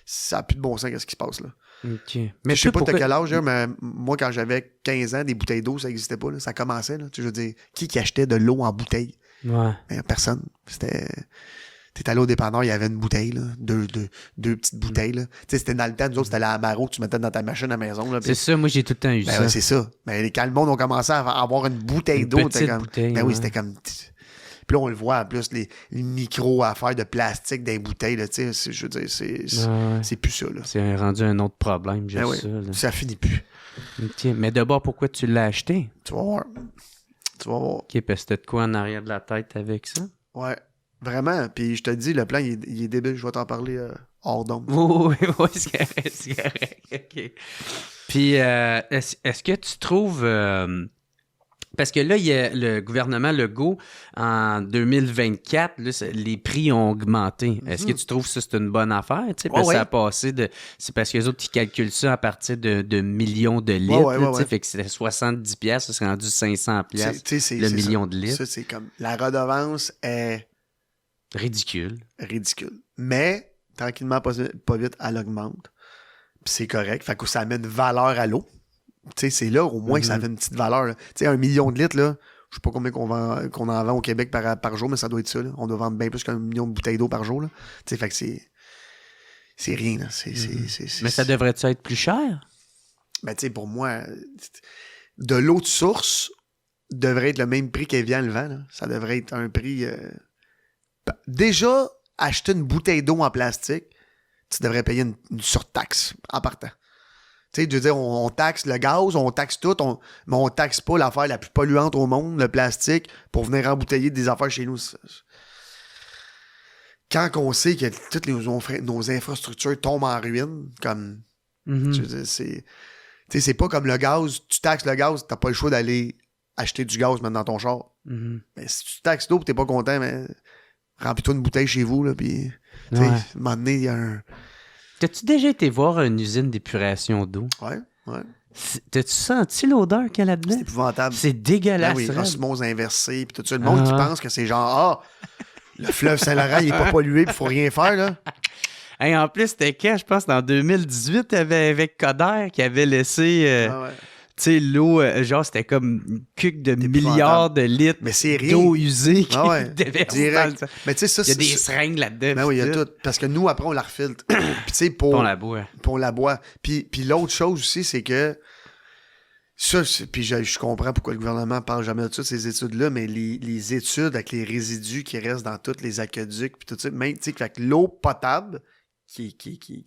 A: Ça n'a plus de bon sens, qu'est-ce qui se passe là.
B: OK.
A: Mais je sais pas t'as quel âge, mais moi, quand j'avais 15 ans, des bouteilles d'eau, ça n'existait pas. Là. Ça commençait. Là. Tu veux dire, qui achetait de l'eau en bouteille?
B: Ouais.
A: Ben, personne. T'es allé au dépanneur, il y avait une bouteille, là, deux petites bouteilles. Là. Tu sais, c'était dans le temps, nous autres, c'était la Amaro que tu mettais dans ta machine à la maison. Là,
B: c'est ça, moi j'ai tout le temps eu ça.
A: Ouais, c'est ça. Mais quand le monde a commencé à avoir une bouteille d'eau,
B: c'était comme. Bouteille,
A: oui, c'était comme. Puis là, on le voit en plus, les micro-affaires de plastique dans les bouteilles, là, tu sais, je veux dire, c'est plus ça. Là.
B: C'est rendu un autre problème, juste ça. Là.
A: Ça finit plus.
B: OK. Mais d'abord, pourquoi tu l'as acheté?
A: Tu vas voir.
B: OK, parce que t'as de quoi en arrière de la tête avec ça?
A: Ouais. Vraiment, puis je te dis, le plan, il est débile. Je vais t'en parler hors d'onde.
B: Oui, c'est correct. OK. Puis, est-ce que tu trouves... parce que là, il y a le gouvernement Legault, en 2024, là, les prix ont augmenté. Est-ce que tu trouves que ça, c'est une bonne affaire? Parce que ça a passé de... C'est parce que les autres, qui calculent ça à partir de millions de litres. Fait que c'était 70$, ça serait rendu 500$, le million de litres.
A: Ça, c'est comme... La redevance est...
B: Ridicule.
A: Mais, tranquillement, pas vite, elle augmente. Puis c'est correct. Fait que ça amène valeur à l'eau. Tu sais, c'est là, au moins, que ça fait une petite valeur. Tu sais, 1 million de litres, là, je sais pas combien qu'on en vend au Québec par jour, mais ça doit être ça. Là. On doit vendre bien plus qu'1 million de bouteilles d'eau par jour. Tu sais, fait que c'est rien. Là.
B: Mais ça devrait-tu être plus cher?
A: Ben, tu sais, pour moi, de l'eau de source devrait être le même prix qu'Evian le vend. Là. Ça devrait être un prix... Déjà, acheter une bouteille d'eau en plastique, tu devrais payer une surtaxe en partant. Tu sais, je veux dire, on taxe le gaz, on taxe tout, mais on taxe pas l'affaire la plus polluante au monde, le plastique, pour venir embouteiller des affaires chez nous. Quand on sait que toutes nos infrastructures tombent en ruine, comme... Je veux dire, c'est pas comme le gaz. Tu taxes le gaz, t'as pas le choix d'aller acheter du gaz maintenant dans ton char. Mais si tu taxes l'eau et t'es pas content, mais... Remplis-toi une bouteille chez vous, là, puis... Tu sais, à un moment donné, il y a un...
B: T'as-tu déjà été voir une usine d'épuration d'eau?
A: Ouais.
B: T'as-tu senti l'odeur qu'il y a là-dedans?
A: C'est épouvantable.
B: C'est dégueulasse.
A: Ben oui, osmose inversée, puis tout ça. Le monde qui pense que c'est genre, le fleuve Saint-Laurent, il est pas pollué, puis il faut rien faire, là.
B: Hey, en plus, c'était quand, je pense, en 2018, avec Coder, qui avait laissé... Tu sais, l'eau, genre, c'était comme une cuque de milliards de litres d'eau usée qui
A: direct. Mais tu sais, ça,
B: il y a des seringues là-dedans.
A: Ben oui, il y a tout. Parce que nous, après, on la refiltre. Puis tu sais, on
B: la boit.
A: On la boit. Puis l'autre chose aussi, c'est que ça, puis je comprends pourquoi le gouvernement parle jamais de ça, ces études-là, mais les études avec les résidus qui restent dans tous les aqueducs, puis tout ça, même, tu sais, fait que l'eau potable qui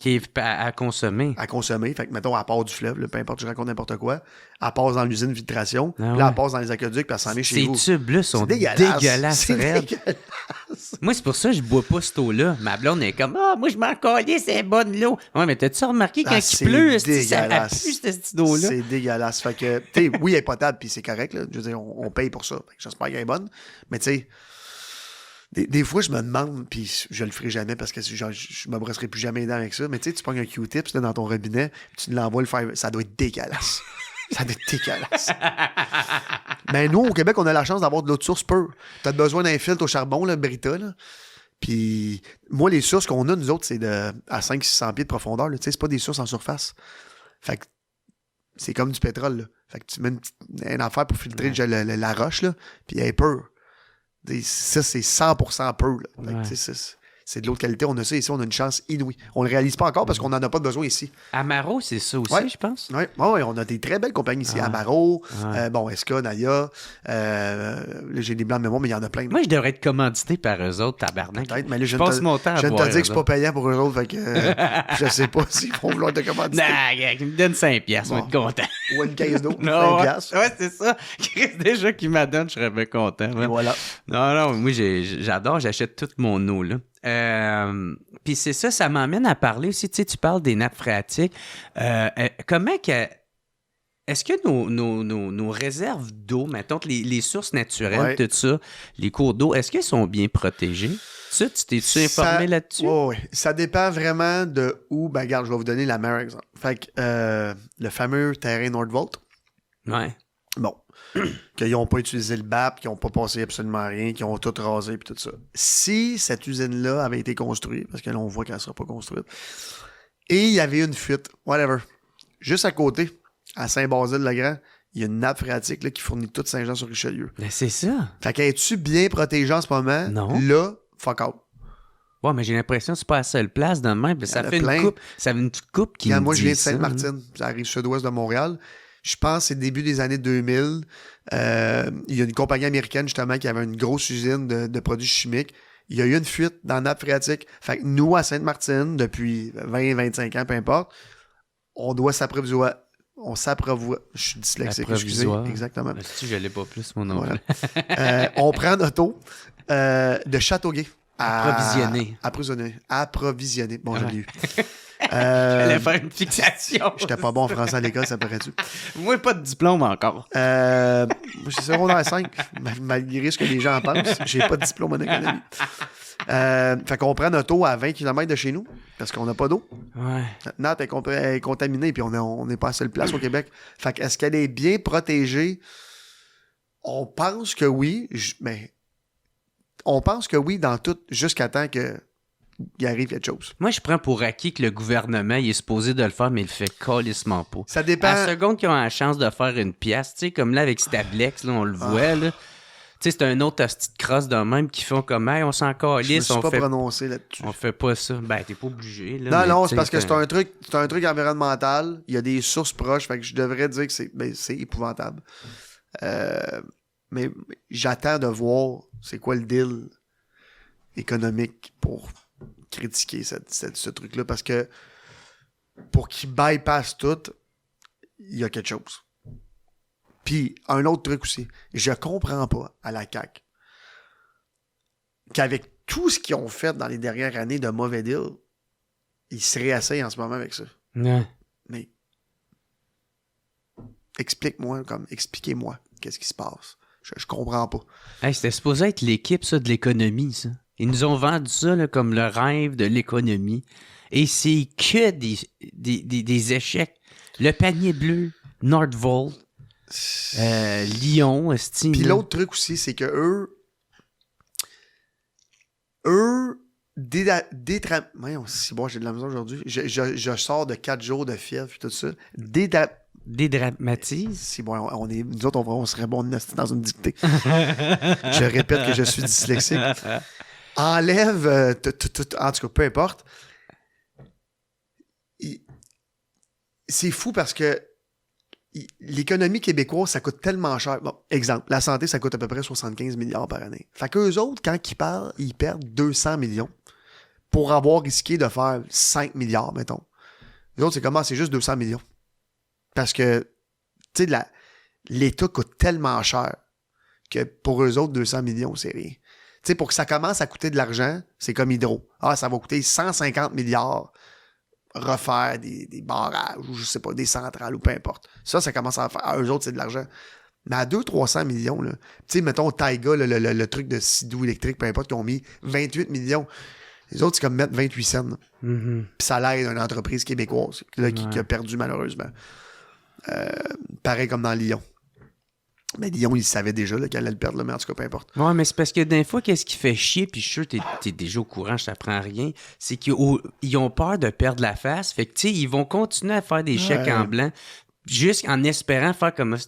B: est à consommer.
A: À consommer. Fait que, mettons, elle part du fleuve, là, peu importe, je raconte n'importe quoi. Elle passe dans l'usine de filtration. Puis là, elle passe dans les aqueducs, puis elle s'en vient chez vous.
B: Ces tubes-là sont dégueulasses. Moi, c'est pour ça que je bois pas cette eau-là. Ma blonde est comme, moi, je m'en collais, c'est bonne l'eau. Ouais, mais t'as-tu remarqué quand il pleut, ça pue, cette eau-là?
A: C'est dégueulasse. Fait que, tu sais, oui, elle est potable, puis c'est correct, là. Je veux dire, on paye pour ça. J'espère qu'elle est bonne. Mais tu sais, des fois, je me demande, puis je le ferai jamais parce que je me brosserai plus jamais les dents avec ça, mais tu sais, tu prends un Q-tip dans ton robinet, puis tu l'envoies le faire, ça doit être dégueulasse. Ça doit être dégueulasse. Mais nous, au Québec, on a la chance d'avoir de l'eau de source pure. Tu as besoin d'un filtre au charbon, là, Brita, là. Puis moi, les sources qu'on a, nous autres, c'est à 500-600 pieds de profondeur. Tu sais, c'est pas des sources en surface. Fait que c'est comme du pétrole, là. Fait que tu mets une affaire pour filtrer la roche, là, puis elle est pure. Ça, c'est 100% pur. C'est de l'eau de qualité. On a ça ici, on a une chance inouïe. On le réalise pas encore parce qu'on n'en a pas besoin ici.
B: Amaro, c'est ça aussi, je pense.
A: Oui, on a des très belles compagnies ici. Amaro, Esca, Naya. J'ai des blancs de mémoire, mais il y en a plein.
B: Moi, je devrais être commandité par eux autres, tabarnak.
A: Peut-être, mais là,
B: je passe mon temps à
A: je
B: boire.
A: te dis que c'est pas payant pour eux autres, fait que je sais pas s'ils vont vouloir te commanditer.
B: Non, ils me donnent 5$, on va être content.
A: Ou une caisse d'eau,
B: 5$. Ouais, c'est ça. Déjà qu'ils m'en donnent, je serais bien content.
A: Et voilà.
B: Non, moi, j'adore, j'achète toute mon eau, là. Puis c'est ça m'emmène à parler aussi, tu sais, tu parles des nappes phréatiques. Comment que... Est-ce que nos réserves d'eau, mettons, les sources naturelles, tout ça, les cours d'eau, est-ce qu'elles sont bien protégées? Tu t'es-tu informé là-dessus?
A: Oui. Ça dépend vraiment de où. Ben, regarde, je vais vous donner la meilleure exemple. Fait que le fameux terrain Nordvolt,
B: Ouais.
A: bon, qu'ils n'ont pas utilisé le BAP, qu'ils n'ont pas passé absolument rien, qu'ils ont tout rasé et tout ça. Si cette usine-là avait été construite, parce que là, on voit qu'elle ne sera pas construite, et il y avait une fuite, whatever, juste à côté, à Saint-Basile-le-Grand, il y a une nappe phréatique là, qui fournit toute Saint-Jean-sur-Richelieu.
B: Ben, c'est ça.
A: Fait qu'es-tu bien protégé en ce moment?
B: Non.
A: Là, fuck out.
B: Ouais, mais j'ai l'impression que c'est pas à la seule place de même. Puis ça fait une coupe. Ça fait une petite coupe qui
A: Regarde,
B: me
A: moi, je viens de
B: dit ça.
A: Sainte-Martine. Ça arrive sud-ouest de Montréal. Je pense que c'est début des années 2000. Il y a une compagnie américaine, justement, qui avait une grosse usine de produits chimiques. Il y a eu une fuite dans la nappe phréatique. Fait que nous, à Sainte-Martine, depuis 20-25 ans, peu importe, on doit s'approvisionner. On s'approvisionne. Je suis dyslexique, excusez. Exactement.
B: Si je l'ai pas plus, mon nom.
A: Voilà. On prend notre eau de Châteauguay. Approvisionner. Bon, je l'ai eu.
B: J'allais faire une fixation.
A: J'étais pas bon en français à l'école, ça paraît-tu?
B: Moi, pas de diplôme encore.
A: Moi, je suis secondaire 5, malgré ce que les gens pensent. J'ai pas de diplôme en économie. Fait qu'on prend notre eau à 20 km de chez nous, parce qu'on n'a pas d'eau.
B: Ouais.
A: Notre nappe est contaminée, puis on n'est pas à la seule place au Québec. Fait que est-ce qu'elle est bien protégée? On pense que oui, mais on pense que oui dans tout, jusqu'à temps qu'il arrive quelque chose.
B: Moi, je prends pour acquis que le gouvernement il est supposé de le faire, mais il le fait calissement pas.
A: Ça dépend.
B: À la seconde qu'ils ont la chance de faire une pièce, tu sais, comme là avec Stablex, là, on le voit, là. Tu sais, c'est un autre petite crosse de même qui font comme, hey, on s'en calisse.
A: Je me suis pas prononcé là-dessus.
B: On fait pas ça. Ben, t'es pas obligé, là.
A: Non, c'est parce que c'est un truc environnemental. Il y a des sources proches, fait que je devrais dire que c'est épouvantable. Mais j'attends de voir c'est quoi le deal économique pour critiquer ce truc-là, parce que pour qu'il bypasse tout, il y a quelque chose. Puis, un autre truc aussi, je comprends pas à la CAQ qu'avec tout ce qu'ils ont fait dans les dernières années de mauvais deal, ils se réessayent en ce moment avec ça.
B: Ouais.
A: Mais expliquez-moi qu'est-ce qui se passe. Je comprends pas.
B: Hey, c'était supposé être l'équipe, ça, de l'économie, ça. Ils nous ont vendu ça là, comme le rêve de l'économie. Et c'est que des échecs. Le panier bleu, Nordvolt, Lyon, Estime.
A: Puis l'autre truc aussi, c'est que voyons, si bon, j'ai de la maison aujourd'hui. Je sors de 4 jours de fièvre et tout ça.
B: Dédramatise.
A: Si bon, nous autres, on serait bon dans une dictée. Je répète que je suis dyslexique. Enlève en tout cas, peu importe. C'est fou parce que l'économie québécoise, ça coûte tellement cher. Bon, exemple, la santé, ça coûte à peu près 75 milliards par année. Fait qu'eux autres, quand ils parlent, ils perdent 200 millions pour avoir risqué de faire 5 milliards, mettons. Les autres, c'est comment? C'est juste 200 millions. Parce que, tu sais, l'État coûte tellement cher que pour eux autres, 200 millions, c'est rien. Tu sais, pour que ça commence à coûter de l'argent, c'est comme Hydro. Ah, ça va coûter 150 milliards refaire des barrages ou je sais pas, des centrales ou peu importe. Ça commence à faire. À eux autres, c'est de l'argent. Mais à 200-300 millions, là, tu sais, mettons Taiga, le truc de Sidou électrique, peu importe, qui ont mis 28 millions. Les autres, c'est comme mettre 28 cents.
B: Mm-hmm.
A: Puis ça l'aide une entreprise québécoise là, qui a perdu malheureusement. Pareil comme dans Lyon. Mais Lyon, il savait déjà qu'elle allait le perdre, là, mais en tout cas, peu importe.
B: Ouais, mais c'est parce que des fois, qu'est-ce qui fait chier, puis je suis sûr que t'es déjà au courant, je t'apprends rien, c'est qu'ils ont peur de perdre la face. Fait que, tu sais, ils vont continuer à faire des chèques en blanc, juste en espérant faire comme ça.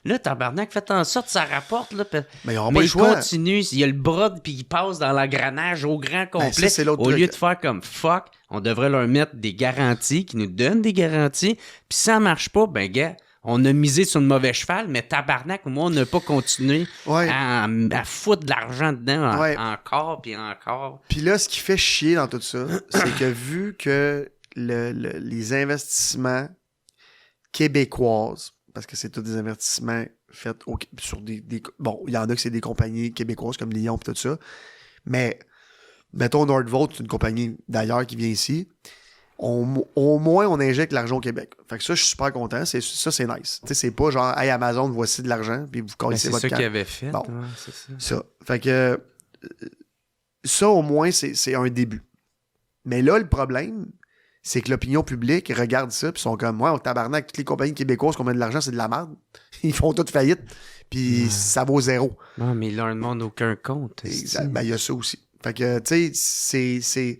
B: Là, tabarnak, faites en sorte que ça rapporte, là.
A: Mais ils n'auront
B: pas
A: pas le choix.
B: Continue, il y a le bras, puis il passe dans l'engrenage au grand complet.
A: Ça, c'est l'autre
B: au
A: truc.
B: lieu de faire comme fuck, on devrait leur mettre des garanties, qui nous donnent des garanties, puis si ça marche pas, ben, gars, on a misé sur le mauvais cheval, mais tabarnak, moi, on n'a pas continué à foutre de l'argent dedans encore puis encore.
A: Puis là, ce qui fait chier dans tout ça, c'est que vu que les investissements québécoises, parce que c'est tous des investissements faits sur des bon, il y en a que c'est des compagnies québécoises comme Lyon et tout ça, mais mettons Nordvolt, c'est une compagnie d'ailleurs qui vient ici. Au moins, on injecte l'argent au Québec. Fait que ça, je suis super content. Ça, c'est nice. Tu sais, c'est pas genre, hey, Amazon, voici de l'argent, puis vous connaissez votre
B: camp. C'est ça
A: qu'ils
B: avaient fait.
A: Bon,
B: ouais, c'est ça.
A: Ça. Fait que ça, au moins, c'est un début. Mais là, le problème, c'est que l'opinion publique regarde ça, puis sont comme, ouais, au tabarnak, toutes les compagnies québécoises qui ont de l'argent, c'est de la merde. Ils font toutes faillite, puis ça vaut zéro.
B: Non, mais ils leur demandent aucun compte.
A: Ben, il y a ça aussi. Fait que, tu sais, c'est...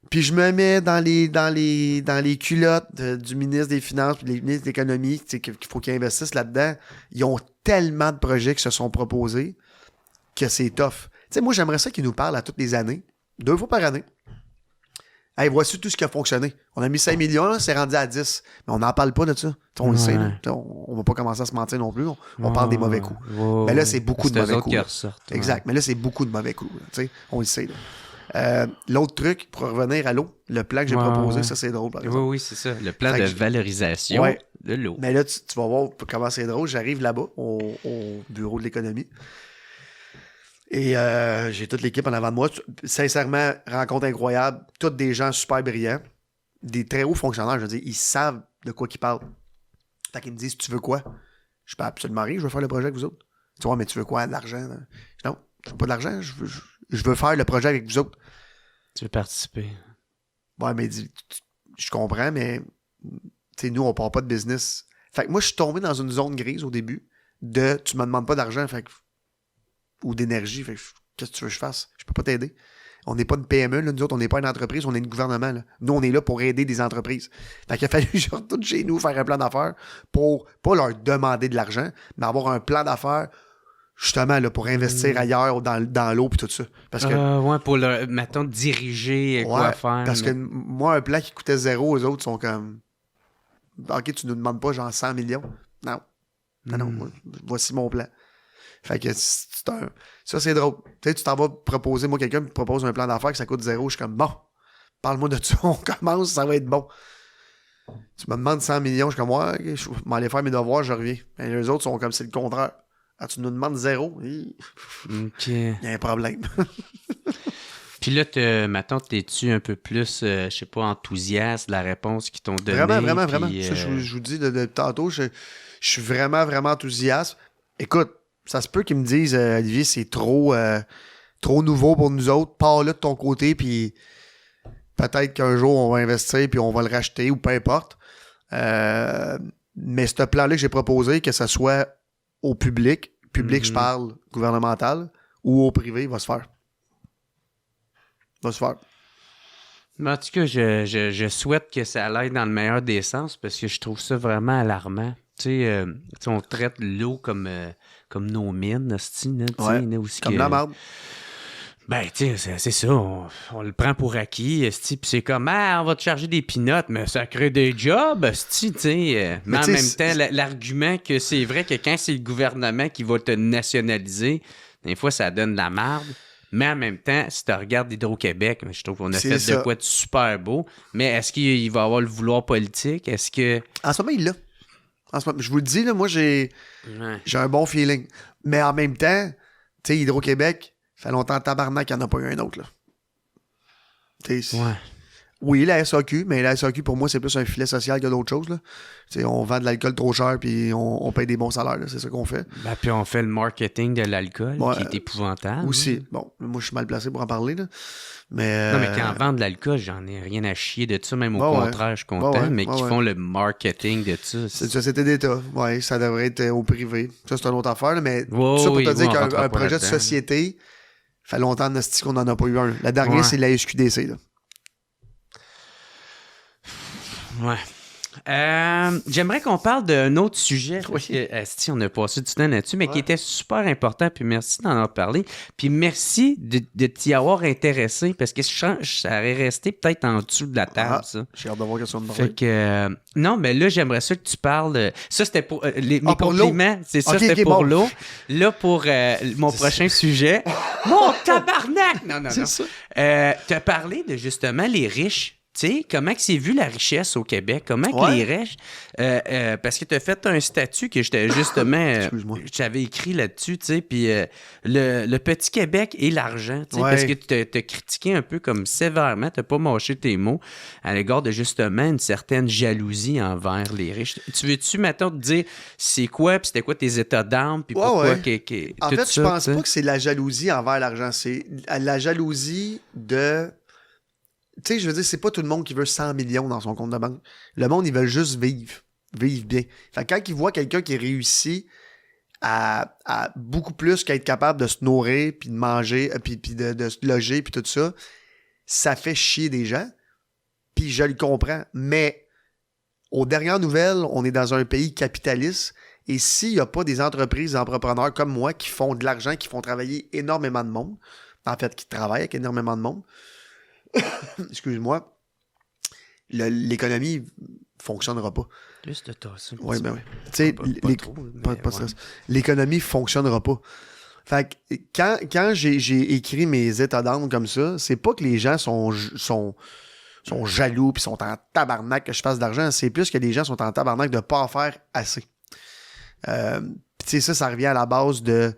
A: Puis je me mets dans les culottes du ministre des Finances et du ministre de l'Économie, qu'il faut qu'ils investissent là-dedans. Ils ont tellement de projets qui se sont proposés que c'est tough. Tu sais, moi, j'aimerais ça qu'ils nous parlent à toutes les années, 2 fois par année. Hey, voici tout ce qui a fonctionné. On a mis 5 millions, là, c'est rendu à 10. Mais on n'en parle pas de ça. On le sait. Là. On va pas commencer à se mentir non plus. On parle des mauvais coups. Mais là, c'est beaucoup de mauvais coups. Exact. Mais là, c'est beaucoup de mauvais coups. On le sait. L'autre truc, pour revenir à l'eau, le plan que j'ai proposé, ça, c'est drôle. Par exemple.
B: Oui, c'est ça. Le plan de valorisation de l'eau.
A: Mais là, tu vas voir comment c'est drôle. J'arrive là-bas, au bureau de l'économie. Et j'ai toute l'équipe en avant de moi. Sincèrement, rencontre incroyable. Tous des gens super brillants. Des très hauts fonctionnaires, je veux dire. Ils savent de quoi ils parlent. Fait qu'ils me disent, tu veux quoi? Je peux absolument rien. Je veux faire le projet avec vous autres. Tu vois, mais tu veux quoi? De l'argent? Non, je veux pas de l'argent. Je veux faire le projet avec vous autres.
B: Tu veux participer?
A: Ouais, mais je comprends, mais nous, on part pas de business. Fait que moi, je suis tombé dans une zone grise au début de tu me demandes pas d'argent, fait que ou d'énergie. Fait que, qu'est-ce que tu veux que je fasse? Je peux pas t'aider. On n'est pas une PME, là. Nous autres, on n'est pas une entreprise, on est un gouvernement. Là. Nous, on est là pour aider des entreprises. Fait qu'il a fallu que je retourne chez nous faire un plan d'affaires pour pas leur demander de l'argent, mais avoir un plan d'affaires justement là, pour investir ailleurs dans l'eau et tout ça. Parce que,
B: ouais, pour mettons, diriger quoi faire.
A: Parce que moi, un plan qui coûtait 0, eux autres sont comme OK, tu nous demandes pas genre 100 millions. Non. Non, voici mon plan. Fait que ça, c'est drôle. Tu sais, tu t'en vas proposer, moi, quelqu'un me propose un plan d'affaires que ça coûte 0, je suis comme, bon, parle-moi de ça, on commence, ça va être bon. Tu me demandes 100 millions, je suis comme, ouais, je vais m'aller faire mes devoirs, je reviens. Et les autres sont comme, c'est le contraire. Ah, tu nous demandes 0,
B: OK.
A: Il y a un problème.
B: Puis là, maintenant, t'es-tu un peu plus, je sais pas, enthousiaste de la réponse qu'ils t'ont donnée?
A: Vraiment.
B: Puis,
A: ça, je vous dis de tantôt, je suis vraiment enthousiaste. Écoute, ça se peut qu'ils me disent, Olivier, c'est trop nouveau pour nous autres. Pars là de ton côté, puis peut-être qu'un jour, on va investir, puis on va le racheter, ou peu importe. Mais ce plan-là que j'ai proposé, que ce soit au public, je parle gouvernemental, ou au privé, va se faire.
B: En tout cas, je souhaite que ça aille dans le meilleur des sens, parce que je trouve ça vraiment alarmant. Tu sais, on traite l'eau comme nos mines,
A: comme la merde.
B: Ben, tu sais, c'est ça. On le prend pour acquis, puis c'est comme, on va te charger des peanuts, mais ça crée des jobs, tu sais. Mais en même temps, l'argument que c'est vrai que quand c'est le gouvernement qui va te nationaliser, des fois, ça donne de la merde. Mais en même temps, si tu regardes Hydro-Québec, je trouve qu'on a fait de quoi de super beau. Mais est-ce qu'il va avoir le vouloir politique? Est-ce que...
A: En ce moment, il l'a. Je vous le dis, là, moi, j'ai un bon feeling. Mais en même temps, tu sais, Hydro-Québec, ça fait longtemps tabarnak qu'il n'y en a pas eu un autre, là. Oui, la SAQ, mais la SAQ, pour moi, c'est plus un filet social que d'autres choses, là. T'sais, on vend de l'alcool trop cher, puis on paye des bons salaires, là. C'est ça qu'on fait.
B: Ben, puis on fait le marketing de l'alcool, qui est épouvantable.
A: Aussi. Bon, moi, je suis mal placé pour en parler, là. Mais,
B: non, mais quand on vend de l'alcool, j'en ai rien à chier de ça, même au contraire, je suis content, mais qui font le marketing de ça.
A: C'est une société d'État. Oui, ça devrait être au privé. Ça, c'est une autre affaire, là, mais tout ça pour te dire qu'un projet de société, fait longtemps qu'on n'en a pas eu un. La dernière, c'est la SQDC, là.
B: Ouais. J'aimerais qu'on parle d'un autre sujet. Parce que, on a passé du temps là-dessus, mais qui était super important. Puis merci d'en avoir parlé. Puis merci de t'y avoir intéressé parce que ça aurait resté peut-être en dessous de la table, ça.
A: J'ai hâte de voir question de parler.
B: Fait que, non, mais là, j'aimerais ça que tu parles. Ça, c'était pour mes compliments. C'est ça, c'était pour l'eau. Là, pour mon prochain sujet. Mon tabarnak! Non.
A: C'est ça.
B: Tu as parlé de justement les riches tu sais, comment que c'est vu la richesse au Québec? Comment que
A: Ouais.
B: les riches... parce que tu as fait un statut que j'étais justement...
A: Excuse-moi.
B: J'avais écrit là-dessus, tu sais, puis le petit Québec et l'argent, tu sais,
A: Ouais.
B: parce que tu t'as critiqué un peu comme sévèrement, t'as pas mâché tes mots à l'égard de justement une certaine jalousie envers les riches. Tu veux-tu, maintenant te dire c'est quoi, puis c'était quoi tes états d'âme, puis
A: Ouais,
B: pourquoi
A: ouais. En
B: tout
A: fait,
B: ça,
A: je pense
B: tu sais?
A: pas que c'est la jalousie envers l'argent. C'est la jalousie de... Tu sais, je veux dire, c'est pas tout le monde qui veut 100 millions dans son compte de banque. Le monde, ils veulent juste vivre. Vivre bien. Fait que quand ils voient quelqu'un qui réussit à beaucoup plus qu'à être capable de se nourrir, puis de manger, puis de se loger, puis tout ça, ça fait chier des gens. Puis je le comprends. Mais aux dernières nouvelles, on est dans un pays capitaliste. Et s'il n'y a pas des entreprises, des entrepreneurs comme moi qui font de l'argent, qui font travailler énormément de monde, en fait, qui travaillent avec énormément de monde, excuse-moi, l'économie fonctionnera pas.
B: Juste de tasser.
A: Oui, ben oui. Tu sais,
B: Pas trop, mais
A: pas de
B: ouais.
A: stress. L'économie fonctionnera pas. Fait que quand j'ai écrit mes états d'âme comme ça, c'est pas que les gens sont jaloux puis sont en tabarnak que je fasse de l'argent, c'est plus que les gens sont en tabarnak de pas en faire assez. Puis tu sais, ça revient à la base de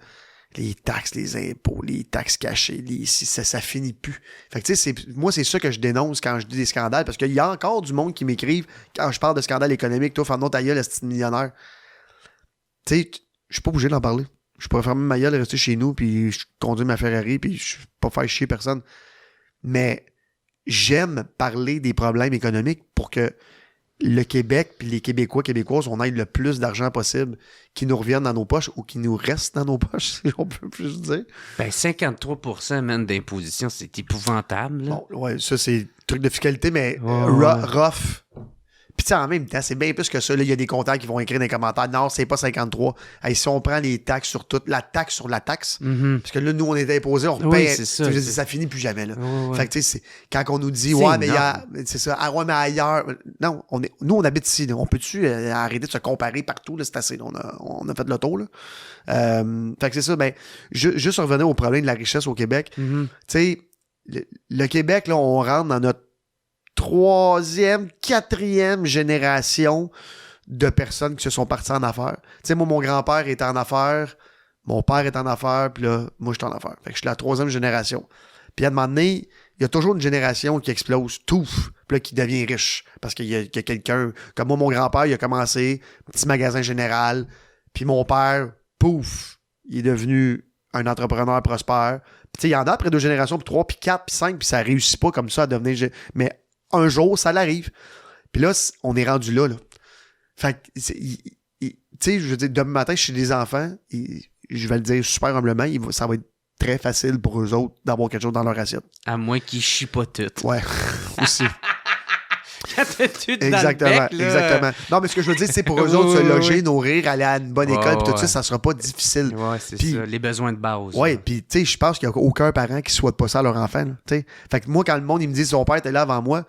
A: les taxes, les impôts, les taxes cachées, ça finit plus. Fait que tu sais, moi, c'est ça que je dénonce quand je dis des scandales, parce qu'il y a encore du monde qui m'écrivent quand je parle de scandale économique, toi, Fernand, ta gueule, le petit millionnaire. Tu sais, je suis pas obligé d'en parler. Je pourrais fermer ma gueule et rester chez nous, puis je conduis ma Ferrari, puis je ne pas faire chier personne. Mais j'aime parler des problèmes économiques pour que le Québec puis les Québécois, Québécoises, on ait le plus d'argent possible qui nous revienne dans nos poches ou qui nous reste dans nos poches, si on peut plus dire.
B: Ben, 53% même d'imposition, c'est épouvantable. Là.
A: Bon, ouais, ça, c'est truc de fiscalité, mais
B: Ouais.
A: rough. Puis, tu sais, en même temps, c'est bien plus que ça. Il y a des comptables qui vont écrire dans les commentaires. Non, c'est pas 53. Hey, si on prend les taxes sur toute, la taxe sur la taxe, parce que là, nous, on est imposés, on
B: Oui,
A: paye.
B: c'est ça,
A: Je veux dire,
B: c'est-
A: ça finit plus jamais, là.
B: Ouais.
A: Fait que, tu sais, quand on nous dit,
B: C'est
A: ouais, mais il y
B: énorme.
A: a. C'est ça. Ah, ouais, mais ailleurs. Non, nous, on habite ici. Là. On peut-tu arrêter de se comparer partout? Là, c'est assez. Là. On a fait le tour, là. Fait que c'est ça. Ben, juste revenir au problème de la richesse au Québec.
B: Mhm.
A: Tu sais, le Québec, là, on rentre dans notre 3e, 4e génération de personnes qui se sont parties en affaires. Tu sais, moi, mon grand-père est en affaires, mon père est en affaires, puis là, moi, je suis en affaires. Fait que je suis la 3e génération. Puis à un moment donné, il y a toujours une génération qui explose, touf, puis là, qui devient riche. Parce qu'il y a quelqu'un, comme moi, mon grand-père, il a commencé, petit magasin général, puis mon père, pouf, il est devenu un entrepreneur prospère. Puis tu sais, il y en a après 2 générations, puis 3, puis 4, puis 5, puis ça réussit pas comme ça à devenir... Mais un jour, ça l'arrive. Puis là, on est rendu là. Fait que, tu sais, je veux dire, demain matin, chez des enfants, je vais le dire super humblement, ça va être très facile pour eux autres d'avoir quelque chose dans leur assiette.
B: À moins qu'ils chient pas tout.
A: Ouais, aussi.
B: Quand t'as tout dans
A: Exactement,
B: le bec, là,
A: exactement. Non, mais ce que je veux dire, c'est pour eux autres se loger, nourrir, aller à une bonne école, puis tout ça, ça sera pas difficile.
B: Ouais, c'est
A: Puis-
B: ça. Les besoins de base.
A: Ouais,
B: là.
A: puis tu sais, je pense qu'il n'y a aucun parent qui souhaite pas ça à leur enfant. Là, t'sais. Fait que moi, quand le monde il me dit son père était là avant moi,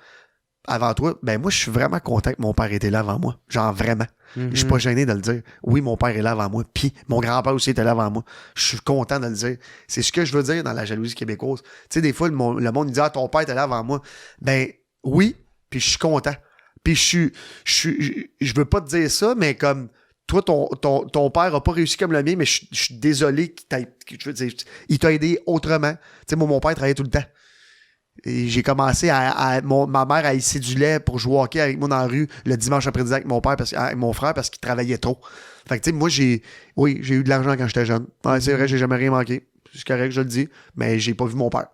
A: avant toi, ben moi, je suis vraiment content que mon père était là avant moi. Genre vraiment. Je suis pas gêné de le dire. Oui, mon père est là avant moi. Puis mon grand-père aussi était là avant moi. Je suis content de le dire. C'est ce que je veux dire dans la jalousie québécoise. Tu sais, des fois, le monde il dit « Ah, ton père était là avant moi. » Ben oui, puis je suis content. Puis je veux pas te dire ça, mais comme toi, ton père a pas réussi comme le mien, mais je suis désolé il t'a aidé autrement. Tu sais, moi, mon père travaillait tout le temps. Et j'ai commencé ma mère a essayé du lait pour jouer au hockey avec moi dans la rue le dimanche après-midi avec avec mon frère parce qu'il travaillait trop. Fait que tu sais, moi j'ai eu de l'argent quand j'étais jeune. Ouais, c'est vrai, j'ai jamais rien manqué. C'est correct, je le dis, mais j'ai pas vu mon père.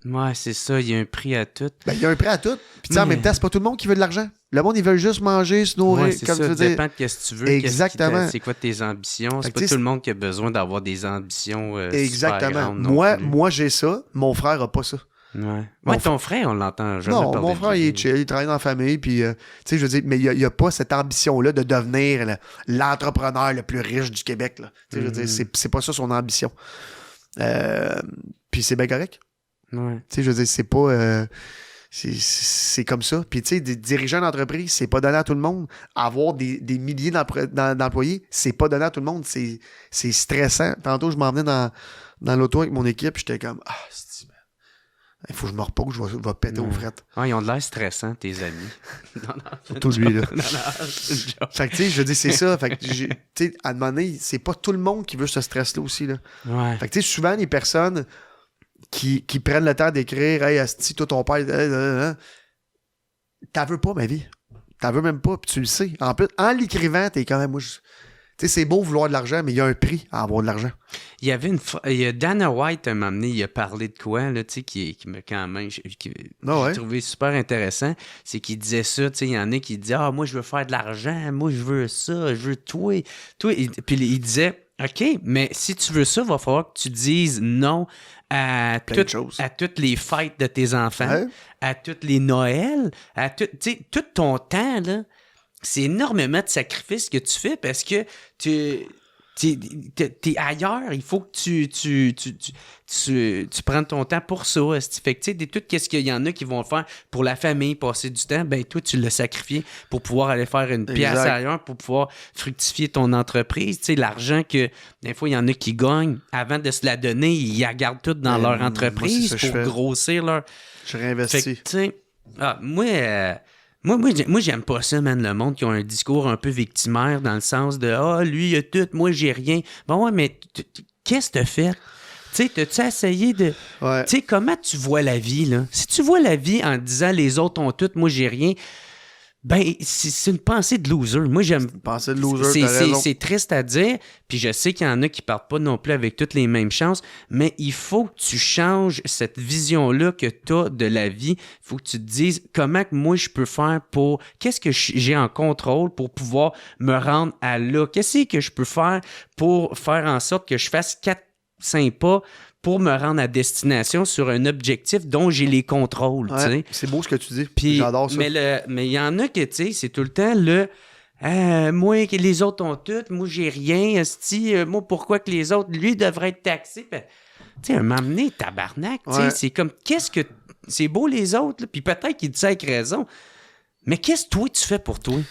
B: Ouais, c'est ça. Il y a un prix à tout.
A: Ben, il y a un prix à tout. Puis tu sais, en même temps, c'est pas tout le monde qui veut de l'argent. Le monde, ils veulent juste manger, se nourrir,
B: Ouais, c'est
A: comme
B: ça.
A: tu veux
B: Ça
A: dire.
B: dépend de ce que tu veux.
A: Exactement.
B: C'est quoi tes ambitions.
A: Fait
B: C'est
A: que
B: pas
A: tu sais,
B: tout le monde qui a besoin d'avoir des ambitions
A: Exactement.
B: super grandes non plus.
A: Moi, j'ai ça. Mon frère a pas ça.
B: Ouais.
A: Mon
B: Ton frère, on l'entend jamais
A: Non,
B: parler
A: mon
B: de
A: frère,
B: lui.
A: il est chill, il travaille dans la famille, puis, tu sais, je veux dire, mais il n'y a pas cette ambition-là de devenir l'entrepreneur le plus riche du Québec, là. Tu sais, je veux dire, c'est pas ça son ambition. Puis c'est bien correct.
B: Ouais.
A: Tu sais, je veux dire, c'est pas... c'est comme ça. Puis, tu sais, diriger une entreprise, c'est pas donné à tout le monde. Avoir des milliers d'employés, c'est pas donné à tout le monde. C'est stressant. Tantôt, je m'en venais dans l'auto avec mon équipe, j'étais comme, ah, c'est man. Il faut que je me repose, je vais péter aux frettes.
B: Ah, ils ont de l'air stressants, tes amis. Non,
A: Surtout lui, là.
B: Non, c'est une joke.
A: Fait que, tu sais, je veux dire, c'est ça. Fait que, tu sais, à un moment donné, c'est pas tout le monde qui veut ce stress-là aussi, là.
B: Ouais.
A: Fait que, tu sais, souvent, les personnes qui prennent le temps d'écrire, hey, asti, toi, ton père, t'en veux pas, ma vie. T'en veux même pas, puis tu le sais. En plus, en l'écrivant, t'es quand même, moi, tu sais, c'est beau vouloir de l'argent, mais il y a un prix à avoir de l'argent.
B: Il y avait il y a Dana White, un moment donné, il a parlé de quoi, là, tu sais, qui me, quand même, j'ai trouvé super intéressant. C'est qu'il disait ça, tu sais, il y en a qui disaient, moi, je veux faire de l'argent, moi, je veux ça, je veux toi. Puis il disait, OK, mais si tu veux ça, il va falloir que tu dises non à toutes les fêtes de tes enfants, à toutes les Noëls, tu sais, tout ton temps, là. C'est énormément de sacrifices que tu fais parce que t'es ailleurs. Il faut que tu prennes ton temps pour ça. Fait que, tu sais, tout ce qu'il y en a qui vont faire pour la famille, passer du temps, ben toi, tu l'as sacrifié pour pouvoir aller faire une pièce ailleurs, pour pouvoir fructifier ton entreprise. Tu sais, l'argent que, des fois, il y en a qui gagnent, avant de se la donner, ils la gardent tout dans leur entreprise pour grossir leur...
A: Je réinvestis.
B: Fait que, tu sais, moi, j'aime pas ça, man, le monde qui a un discours un peu victimaire dans le sens de lui, il a tout, moi, j'ai rien. Bon, ouais, mais qu'est-ce que t'as fait? Tu sais, t'as-tu essayé de...
A: Ouais.
B: Tu sais, comment tu vois la vie, là? Si tu vois la vie en disant les autres ont tout, moi, j'ai rien, ben, c'est une pensée de loser. Moi, j'aime...
A: Une pensée de loser, t'as raison.
B: C'est triste à dire, puis je sais qu'il y en a qui partent pas non plus avec toutes les mêmes chances, mais il faut que tu changes cette vision-là que t'as de la vie. Il faut que tu te dises comment que moi, je peux faire pour... Qu'est-ce que j'ai en contrôle pour pouvoir me rendre à là? Qu'est-ce que je peux faire pour faire en sorte que je fasse 4-5 pas pour me rendre à destination sur un objectif dont j'ai les contrôles, tu sais.
A: C'est beau ce que tu dis.
B: Puis,
A: j'adore ça.
B: Mais il y en a que, tu sais, c'est tout le temps moi, que les autres ont tout, moi, j'ai rien, moi, pourquoi que les autres, lui, devrait être taxé? Tu sais, m'amener tabarnak, tu sais, c'est comme, c'est beau les autres, là, puis peut-être qu'ils disent avec raison, mais qu'est-ce que toi, tu fais pour toi?
A: Tu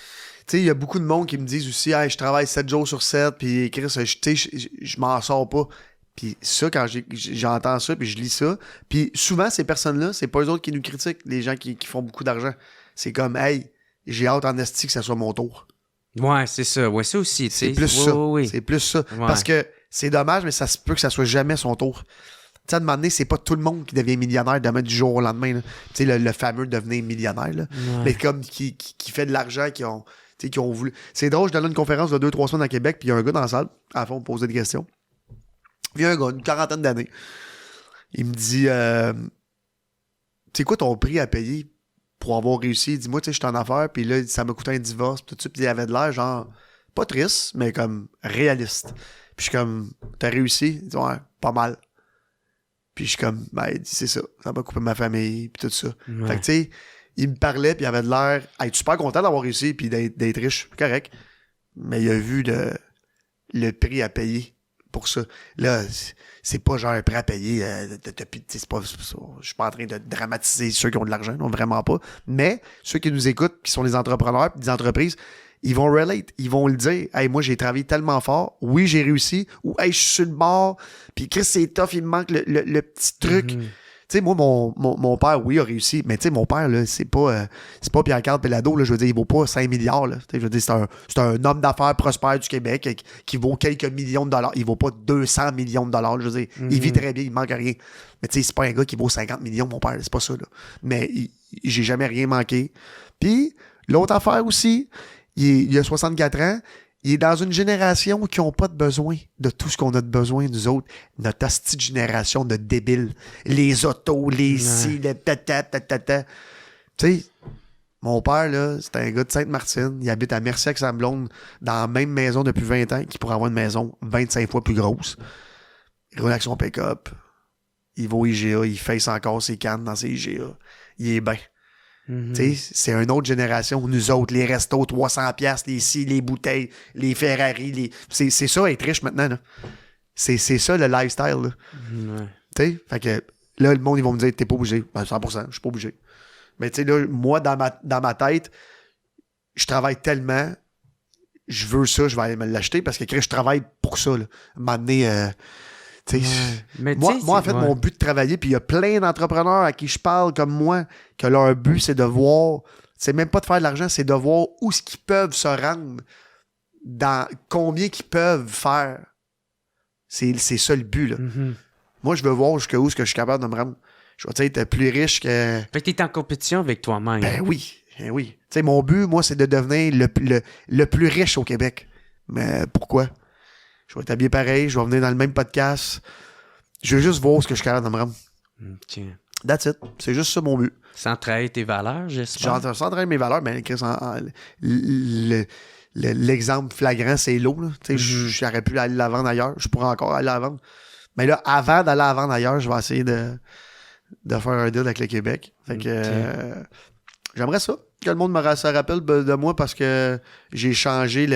A: sais, il y a beaucoup de monde qui me disent aussi, je travaille 7 jours sur 7, puis Chris, je m'en sors pas. Puis ça, quand j'entends ça, puis je lis ça, puis souvent, ces personnes-là, c'est pas eux autres qui nous critiquent, les gens qui font beaucoup d'argent. C'est comme, j'ai hâte en esti que ça soit mon tour.
B: Ouais, c'est ça. Ouais, ça aussi, tu sais.
A: C'est plus ça.
B: Oui.
A: C'est plus ça.
B: Ouais.
A: Parce que c'est dommage, mais ça se peut que ça soit jamais son tour. Tu sais, à un moment donné, c'est pas tout le monde qui devient millionnaire demain du jour au lendemain. Tu sais, le fameux devenir millionnaire, là.
B: Ouais.
A: Mais comme qui fait de l'argent, qui ont voulu. C'est drôle, je donnais une conférence de 2-3 semaines à Québec, puis il y a un gars dans la salle, à la fin, on me posait des questions. Il y a un gars, une quarantaine d'années. Il me dit c'est quoi ton prix à payer pour avoir réussi? Il dit, moi, tu sais, je suis en affaires, puis là, ça m'a coûté un divorce, puis tout ça, puis il avait de l'air, genre, pas triste, mais comme réaliste. Puis je suis comme, t'as réussi? Il dit, ouais, pas mal. Puis je suis comme, il dit, c'est ça m'a coupé ma famille, puis tout ça.
B: Ouais.
A: Fait que, tu sais, il me parlait, puis il avait de l'air, être super content d'avoir réussi, puis d'être riche, correct. Mais il a vu le prix à payer pour ça. Là, c'est pas genre un prêt à payer. C'est pas, je suis pas en train de dramatiser ceux qui ont de l'argent, non, vraiment pas. Mais ceux qui nous écoutent, qui sont des entrepreneurs, des entreprises, ils vont relate, ils vont le dire. Hey, moi, j'ai travaillé tellement fort. Oui, j'ai réussi. Ou hey, je suis sur le bord. Puis Chris, c'est tough, il me manque le petit truc.
B: Mm-hmm.
A: Tu sais, moi, mon père, oui, a réussi. Mais tu sais, mon père, là, c'est pas Pierre-Carl Pelado, là, je veux dire, il vaut pas 5 milliards, là. Je veux dire, c'est un homme d'affaires prospère du Québec qui vaut quelques millions de dollars. Il vaut pas 200 millions de dollars, là, je veux dire. Il vit très bien, il manque rien. Mais tu sais, c'est pas un gars qui vaut 50 millions, mon père, c'est pas ça, là. Mais j'ai jamais rien manqué. Puis, l'autre affaire aussi, il a 64 ans. Il est dans une génération qui n'a pas de besoin de tout ce qu'on a de besoin, nous autres. Notre asti de génération de débiles. Les autos, les ci, les tata. Tu sais, mon père, là, c'est un gars de Sainte-Martine. Il habite à Mercier avec sa blonde dans la même maison depuis 20 ans, qui pourrait avoir une maison 25 fois plus grosse. Il roule avec son pick-up. Il va au IGA. Il face encore ses cannes dans ses IGA. Il est bien.
B: Mm-hmm.
A: Tu sais, c'est une autre génération. Nous autres, les restos, 300$, les scies, les bouteilles, les Ferrari, c'est ça être riche maintenant, là. C'est ça le lifestyle, là.
B: Ouais.
A: Tu sais, fait que là, le monde, ils vont me dire, t'es pas obligé. 100%, je suis pas obligé. Mais tu sais, là, moi, dans ma tête, je travaille tellement, je veux ça, je vais aller me l'acheter parce que je travaille pour ça, là. À un moment donné, Tu sais,
B: Mais
A: moi,
B: tu sais,
A: moi, en fait, mon but de travailler, puis il y a plein d'entrepreneurs à qui je parle comme moi, que leur but, c'est de voir, c'est même pas de faire de l'argent, c'est de voir où est-ce qu'ils peuvent se rendre, dans combien qu'ils peuvent faire. C'est ça le but, là.
B: Mhm.
A: Moi, je veux voir jusqu'où est-ce que je suis capable de me rendre. Je vais être plus riche que...
B: Fait que t'es en compétition avec toi-même.
A: Ben oui. Tu sais, mon but, moi, c'est de devenir le plus riche au Québec. Mais pourquoi? Je vais être habillé pareil, je vais venir dans le même podcast. Je veux juste voir ce que je suis capable de me rendre.
B: OK.
A: That's it. C'est juste ça mon but.
B: Sans trahir tes valeurs, j'espère.
A: Genre, sans traiter mes valeurs, ben, l'exemple flagrant, c'est l'eau. Tu sais, j'aurais pu aller la vendre ailleurs. Je pourrais encore aller la vendre. Mais là, avant d'aller la vendre ailleurs, je vais essayer de faire un deal avec le Québec. Fait que j'aimerais ça. Que le monde se rappelle de moi parce que j'ai changé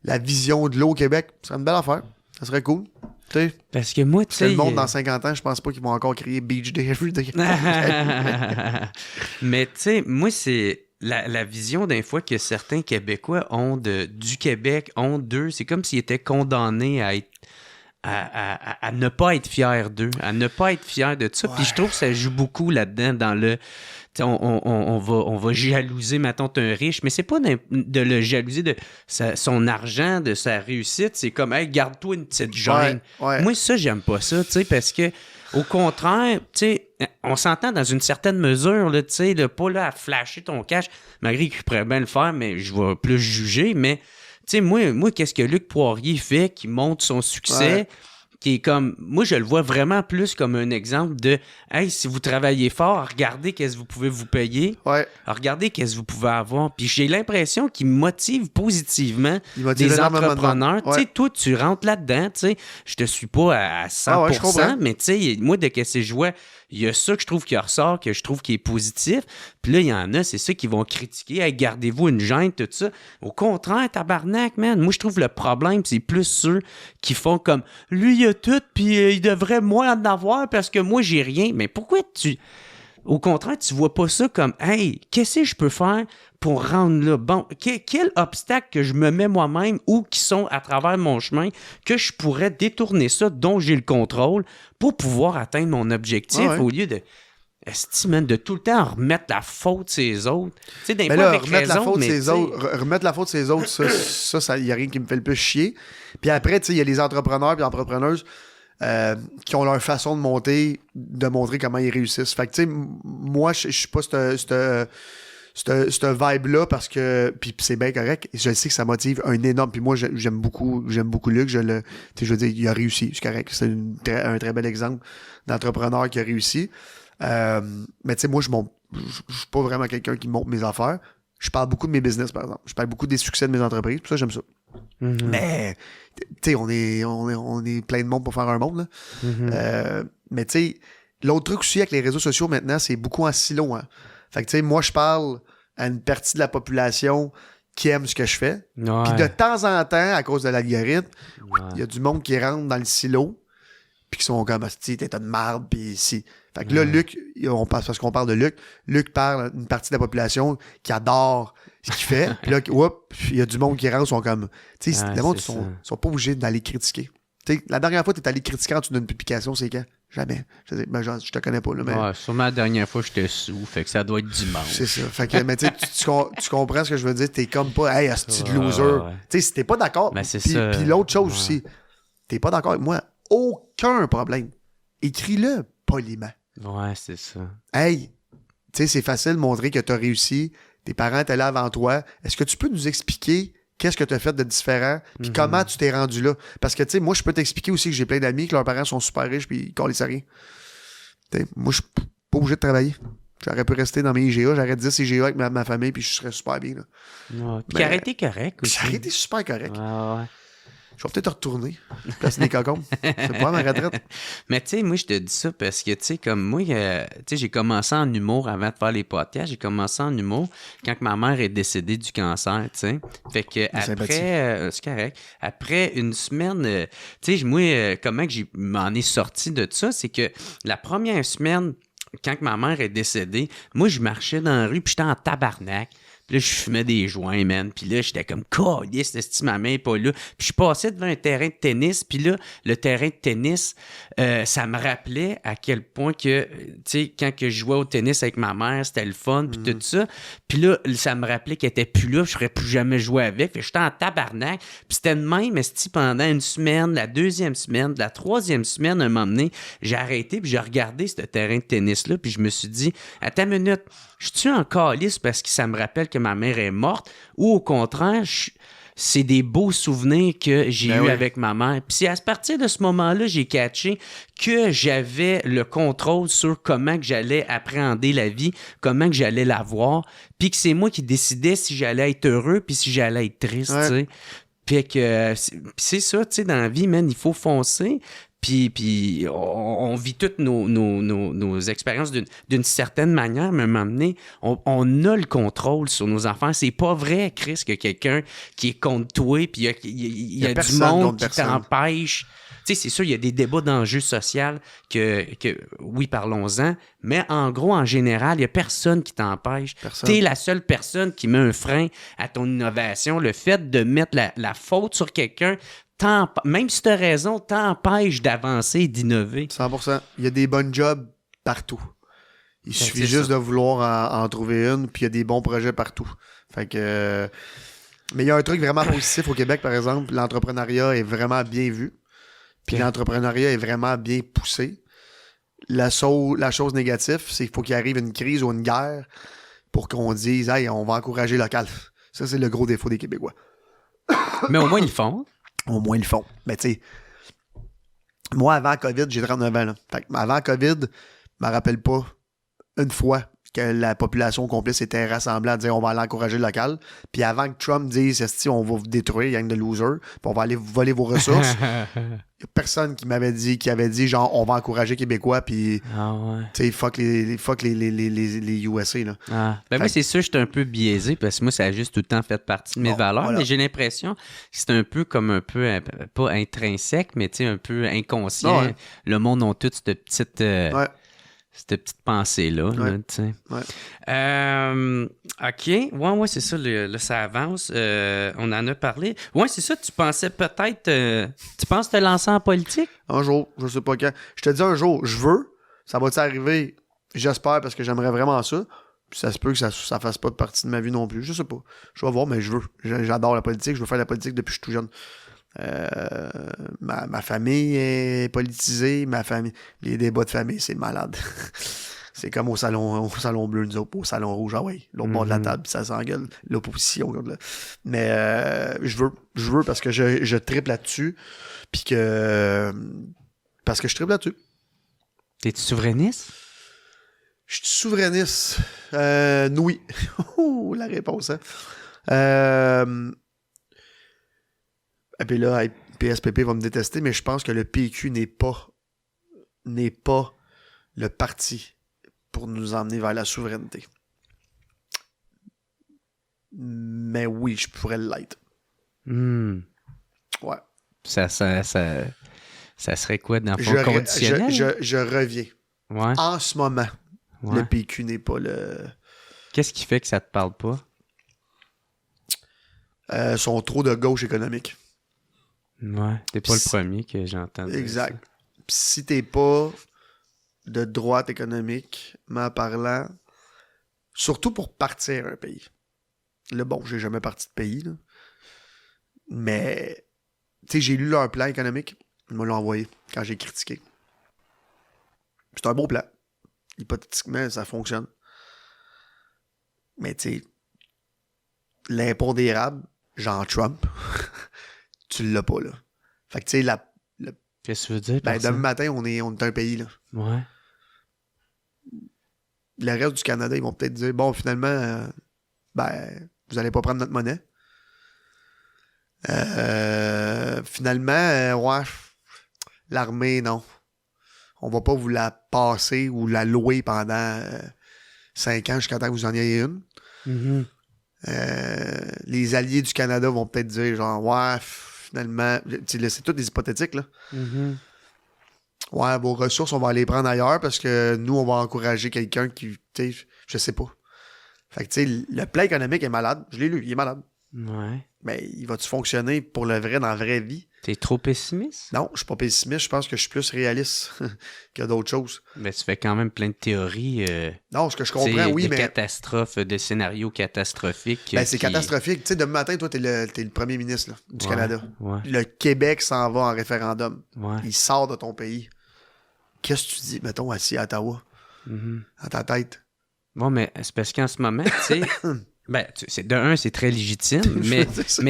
A: la vision de l'eau au Québec. Ce serait une belle affaire. Ça serait cool. T'sais,
B: parce que moi, tu sais...
A: le monde, dans 50 ans, je pense pas qu'ils vont encore crier Beach Day every day.
B: Mais tu sais, moi, c'est la vision d'un fois que certains Québécois ont du Québec, ont d'eux. C'est comme s'ils étaient condamnés à être à ne pas être fiers d'eux, à ne pas être fiers de ça. Puis je trouve que ça joue beaucoup là-dedans dans le... On va jalouser, mettons, un riche, mais c'est pas de le jalouser de son argent, de sa réussite. C'est comme, hey, garde-toi une petite gêne.
A: Ouais.
B: Moi, ça, j'aime pas ça, tu sais, parce que, au contraire, tu sais, on s'entend dans une certaine mesure, là, tu sais, pas là à flasher ton cash, malgré qu'il pourrait bien le faire, mais je vais plus juger, mais, tu sais, moi, qu'est-ce que Luc Poirier fait qui montre son succès? Qui est comme, moi, je le vois vraiment plus comme un exemple de, hey, si vous travaillez fort, regardez qu'est-ce que vous pouvez vous payer.
A: Ouais.
B: Regardez qu'est-ce que vous pouvez avoir. Puis j'ai l'impression qu'il motive positivement
A: motive
B: des
A: énormément
B: entrepreneurs.
A: de monde.
B: Tu sais, toi, tu rentres là-dedans, tu sais. Je te suis pas à 100%,
A: je comprends.
B: mais tu sais, moi, de qu'est-ce que je vois, il y a ça que je trouve qui ressort, que je trouve qui est positif. Puis là, il y en a, c'est ça qui vont critiquer. Hey, gardez-vous une gêne, tout ça. Au contraire, tabarnak, man. Moi, je trouve le problème, c'est plus ceux qui font comme, lui, il a tout, puis il devrait moins en avoir parce que moi, j'ai rien. Mais pourquoi au contraire, tu vois pas ça comme, hey, qu'est-ce que je peux faire pour rendre là? Bon, quel obstacle que je me mets moi-même ou qui sont à travers mon chemin que je pourrais détourner ça, dont j'ai le contrôle, pour pouvoir atteindre mon objectif au lieu de... Estime, de tout le temps remettre la faute ses autres. Tu sais, d'un fois avec
A: remettre
B: raison,
A: la faute
B: mais
A: ses autres, remettre la faute ses autres, ça, il n'y a rien qui me fait le plus chier. Puis après, tu sais, il y a les entrepreneurs et entrepreneuses qui ont leur façon de montrer comment ils réussissent. Fait que, tu sais, moi, je suis pas cette vibe-là parce que... Puis c'est bien correct. Je sais que ça motive un énorme... Puis moi, j'aime beaucoup Luc. Je veux dire, il a réussi. C'est correct. C'est un très bel exemple d'entrepreneur qui a réussi. Mais tu sais, moi, je suis pas vraiment quelqu'un qui monte mes affaires. Je parle beaucoup de mes business, par exemple. Je parle beaucoup des succès de mes entreprises. Pour ça, j'aime ça. Mm-hmm. Mais, tu sais, on est plein de monde pour faire un monde, là. Mm-hmm. Mais tu sais, l'autre truc aussi avec les réseaux sociaux maintenant, c'est beaucoup en silo, hein. Fait que tu sais, moi, je parle à une partie de la population qui aime ce que je fais.
B: Ouais.
A: Puis de temps en temps, à cause de l'algorithme, il y a du monde qui rentre dans le silo puis qui sont comme, t'es une marde, puis si. Fait que là, Luc, parce qu'on parle de Luc parle à une partie de la population qui adore ce qu'il fait. Puis là, il y a du monde qui rentre, sont comme, tu sais, le monde, ils sont pas obligés d'aller critiquer. T'sais, la dernière fois que t'es allé critiquer en dessous d'une publication, c'est quand? Jamais. Je te connais pas, là. Mais...
B: Ouais, sûrement la dernière fois, j'étais sous, fait que ça doit être dimanche.
A: C'est ça. Fait que, mais tu comprends ce que je veux dire? T'es comme pas, hey, asti de loser.
B: Ouais.
A: Tu sais, si t'es pas d'accord.
B: Ben, c'est ça.
A: Puis l'autre chose aussi, t'es pas d'accord avec moi, aucun problème. Écris-le poliment.
B: Ouais, c'est ça.
A: Hey, tu sais, c'est facile de montrer que t'as réussi, tes parents étaient là avant toi. Est-ce que tu peux nous expliquer qu'est-ce que tu as fait de différent, puis comment tu t'es rendu là? Parce que, tu sais, moi, je peux t'expliquer aussi que j'ai plein d'amis, que leurs parents sont super riches, puis ils collent rien. T'sais, moi, je suis pas obligé de travailler. J'aurais pu rester dans mes IGA, j'aurais 10 IGA avec ma famille, puis je serais super bien, là.
B: Ouais. Puis arrêter correct aussi.
A: J'ai arrêté super correct.
B: Ouais.
A: Je vais peut-être retourner. Placer des cocons. C'est pas ma retraite.
B: Mais tu sais, moi, je te dis ça parce que, tu sais, comme moi, tu sais, j'ai commencé en humour avant de faire les podcasts. J'ai commencé en humour quand ma mère est décédée du cancer, tu sais. Fait que après, c'est correct. Après une semaine, tu sais, moi, comment que je m'en ai sorti de ça, c'est que la première semaine, quand ma mère est décédée, moi, je marchais dans la rue puis j'étais en tabarnak. Là, je fumais des joints, man. Puis là, j'étais comme, calisse, si ma main est pas là. Puis je passais devant un terrain de tennis. Puis là, le terrain de tennis, ça me rappelait à quel point que, tu sais, quand que je jouais au tennis avec ma mère, c'était le fun, puis tout ça. Puis là, ça me rappelait qu'elle était plus là, je serais plus jamais joué avec. Fait que j'étais en tabarnak. Puis c'était de même, esti, pendant une semaine, la deuxième semaine, la troisième semaine, un moment donné, j'ai arrêté, puis j'ai regardé ce terrain de tennis-là, puis je me suis dit, attends une minute, je suis en calice parce que ça me rappelle que ma mère est morte, ou au contraire, c'est des beaux souvenirs que j'ai eu avec ma mère. Puis c'est à partir de ce moment-là, j'ai catché que j'avais le contrôle sur comment que j'allais appréhender la vie, comment que j'allais la voir, puis que c'est moi qui décidais si j'allais être heureux puis si j'allais être triste, tu sais. Puis que c'est ça, tu sais, dans la vie, man, il faut foncer. Puis on vit toutes nos expériences d'une certaine manière, mais à un moment donné, on a le contrôle sur nos enfants. C'est pas vrai, Chris, que quelqu'un qui est contre toi, puis il y a du monde qui t'empêche. Tu sais, c'est sûr, il y a des débats d'enjeux sociaux que oui, parlons-en, mais en gros, en général, il y a personne qui t'empêche. T'es la seule personne qui met un frein à ton innovation. Le fait de mettre la faute sur quelqu'un, même si tu as raison, t'empêche d'avancer et d'innover.
A: 100%. Il y a des bonnes jobs partout. Il suffit juste de vouloir en trouver une, puis il y a des bons projets partout. Fait que... Mais il y a un truc vraiment positif au Québec, par exemple. L'entrepreneuriat est vraiment bien vu. Puis l'entrepreneuriat est vraiment bien poussé. La chose négative, c'est qu'il faut qu'il arrive une crise ou une guerre pour qu'on dise « Hey, on va encourager local ». Ça, c'est le gros défaut des Québécois.
B: Mais au moins, ils le font.
A: Au moins, ils le font. Mais tu sais, moi, avant COVID, j'ai 39 ans. Là. Fait que avant COVID, je me rappelle pas une fois que la population complète s'était rassemblée à dire on va aller encourager le local. Puis avant que Trump dise on va vous détruire, gang de losers, puis on va aller voler vos ressources, il n'y a personne qui avait dit genre on va encourager Québécois, puis tu sais, fuck les USA. Là.
B: Ben moi, c'est sûr, j'étais un peu biaisé parce que moi, ça a juste tout le temps fait partie de mes valeurs, voilà. Mais j'ai l'impression que c'est un peu comme pas intrinsèque, mais tu sais, un peu inconscient. Ouais. Le monde a toute cette petite. Cette petite pensée-là, là, tu sais. OK. Ouais, c'est ça, là, ça avance. On en a parlé. Ouais, c'est ça, tu pensais peut-être... tu penses te lancer en politique?
A: Un jour, je sais pas quand. Je te dis un jour, je veux. Ça va-tu arriver? J'espère, parce que j'aimerais vraiment ça. Puis ça se peut que ça fasse pas de partie de ma vie non plus. Je sais pas. Je vais voir, mais je veux. J'adore la politique. Je veux faire la politique depuis que je suis tout jeune. Ma famille est politisée, les débats de famille, c'est malade. C'est comme au salon bleu, nous autres, au salon rouge, l'autre bord de la table, ça s'engueule, l'opposition. Mais je veux parce que je triple là-dessus, puis parce que je triple là-dessus.
B: T'es-tu souverainiste?
A: Je suis souverainiste. Oui. La réponse, hein. Et puis là, PSPP va me détester, mais je pense que le PQ n'est pas le parti pour nous emmener vers la souveraineté. Mais oui, je pourrais l'être. Ouais.
B: Ça serait quoi dans le fond conditionnel?
A: Je reviens.
B: Ouais.
A: En ce moment, le PQ n'est pas le...
B: Qu'est-ce qui fait que ça te parle pas?
A: Sont trop de gauche économique.
B: Ouais, t'es pas le premier que j'entends.
A: Exact. Pis si t'es pas de droite économique, m'en parlant, surtout pour partir un pays. Là, bon, j'ai jamais parti de pays, là. Mais, tu sais, j'ai lu leur plan économique. Ils me l'ont envoyé quand j'ai critiqué. C'est un beau plan. Hypothétiquement, ça fonctionne. Mais, tu sais, l'impôt d'érable, genre Trump, tu l'as pas, là. Fait que, tu sais,
B: qu'est-ce que tu veux dire?
A: Demain matin, on est un pays, là.
B: Ouais.
A: Le reste du Canada, ils vont peut-être dire, bon, finalement, vous allez pas prendre notre monnaie. Finalement, l'armée, non. On va pas vous la passer ou la louer pendant 5 ans jusqu'à temps que vous en ayez une.
B: Mm-hmm.
A: Les alliés du Canada vont peut-être dire, genre, finalement, c'est tout des hypothétiques, là.
B: Mm-hmm.
A: Ouais, vos ressources, on va les prendre ailleurs parce que nous, on va encourager quelqu'un qui, tu sais, je sais pas. Fait que, tu sais, le plan économique est malade. Je l'ai lu, il est malade.
B: Ouais.
A: Mais il va-tu fonctionner pour le vrai dans la vraie vie?
B: T'es trop pessimiste?
A: Non, je suis pas pessimiste. Je pense que je suis plus réaliste que d'autres choses.
B: Ben, tu fais quand même plein de théories.
A: Non, ce que je comprends, oui,
B: de
A: mais...
B: catastrophes, de scénarios catastrophiques.
A: Ben, c'est catastrophique. Tu sais, demain matin, toi, t'es le premier ministre là, du Canada.
B: Ouais.
A: Le Québec s'en va en référendum.
B: Ouais.
A: Il sort de ton pays. Qu'est-ce que tu dis, mettons, assis à Ottawa, dans ta tête?
B: Bon, mais c'est parce qu'en ce moment, tu sais... Ben, de un, c'est très légitime, mais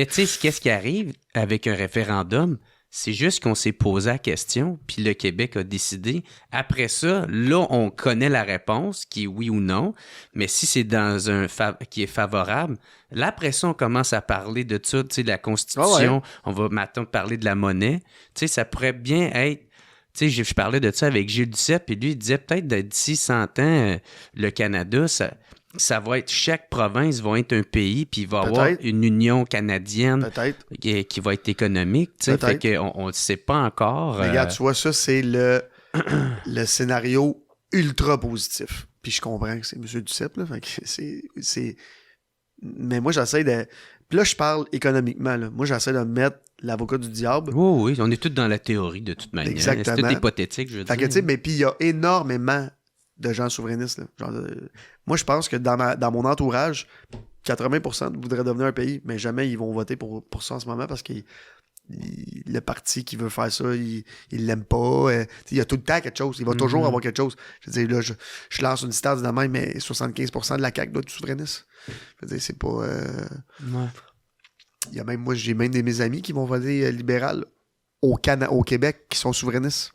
B: tu sais, qu'est-ce qui arrive avec un référendum? C'est juste qu'on s'est posé la question, puis le Québec a décidé. Après ça, là, on connaît la réponse, qui est oui ou non, mais si c'est dans un qui est favorable, là, après ça, on commence à parler de ça, tu sais, de la Constitution, on va maintenant parler de la monnaie. Tu sais, ça pourrait bien être... Tu sais, je parlais de ça avec Gilles Duceppe, puis lui, il disait peut-être d'ici 100 ans, le Canada, ça va être, chaque province va être un pays, puis il va y avoir une union canadienne qui va être économique, tu sais, fait qu'on ne sait pas encore.
A: Mais regarde, tu vois, ça, c'est le scénario ultra positif. Puis je comprends que c'est M. Duceppe, là, fait que c'est... Mais moi, j'essaie de... Puis là, je parle économiquement, là. Moi, j'essaie de mettre l'avocat du diable.
B: Oui, on est tous dans la théorie, de toute manière.
A: Exactement.
B: C'est tout hypothétique, je veux dire.
A: Fait que, tu sais, mais puis il y a énormément de gens souverainistes, là. Genre, moi, je pense que dans mon entourage, 80% voudraient devenir un pays, mais jamais ils vont voter pour ça en ce moment parce que le parti qui veut faire ça, il l'aime pas. Il y a tout le temps quelque chose. Il va toujours avoir quelque chose. Je veux dire, là, je lance une stade de même, mais 75% de la CAQ doit être souverainiste. Je veux dire, c'est pas...
B: Ouais.
A: Il y a même, moi, j'ai même de mes amis qui vont voter libéral au Québec qui sont souverainistes.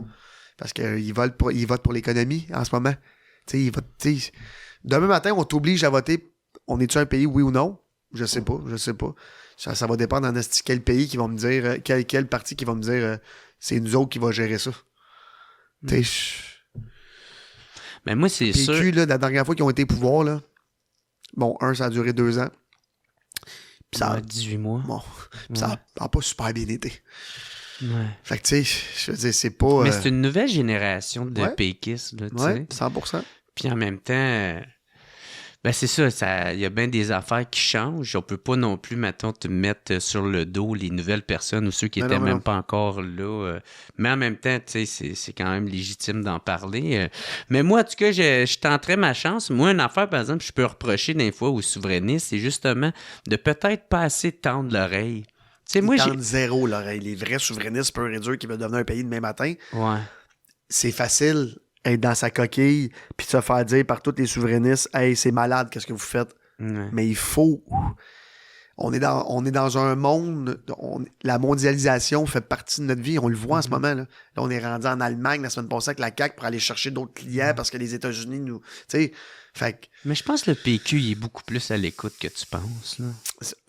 A: Parce qu'ils votent pour l'économie en ce moment. Tu sais, demain matin, on t'oblige à voter. On est-tu un pays, oui ou non? Je sais pas. Ça va dépendre en quel pays qui va me dire, quel parti qui va me dire c'est nous autres qui va gérer ça.
B: Mais moi, c'est
A: PQ,
B: sûr.
A: là, la dernière fois qu'ils ont été au pouvoir, là, bon, ça a duré 2 ans. Puis ça
B: 18 mois.
A: Bon, ça n'a pas super bien été.
B: Ouais.
A: Fait que, tu sais, je veux dire, c'est pas...
B: Mais c'est une nouvelle génération de péquistes, là, tu sais.
A: 100%.
B: Puis en même temps, ben c'est ça, il y a bien des affaires qui changent. On peut pas non plus, mettons, te mettre sur le dos les nouvelles personnes ou ceux qui étaient même pas encore là. Mais en même temps, tu sais, c'est quand même légitime d'en parler. Mais moi, en tout cas, je tenterais ma chance. Moi, une affaire, par exemple, je peux reprocher des fois aux souverainistes, c'est justement de peut-être pas assez tendre l'oreille.
A: Ils tendent zéro l'oreille. Les vrais souverainistes purs et durs qui veulent devenir un pays demain matin, c'est facile être dans sa coquille puis de se faire dire par tous les souverainistes « Hey, c'est malade, qu'est-ce que vous faites? » Mais il faut... On est dans un monde... la mondialisation fait partie de notre vie. On le voit en ce moment. Là, on est rendu en Allemagne la semaine passée avec la CAQ pour aller chercher d'autres clients parce que les États-Unis nous... Tu sais, fait...
B: Mais je pense que le PQ il est beaucoup plus à l'écoute que tu penses. Là.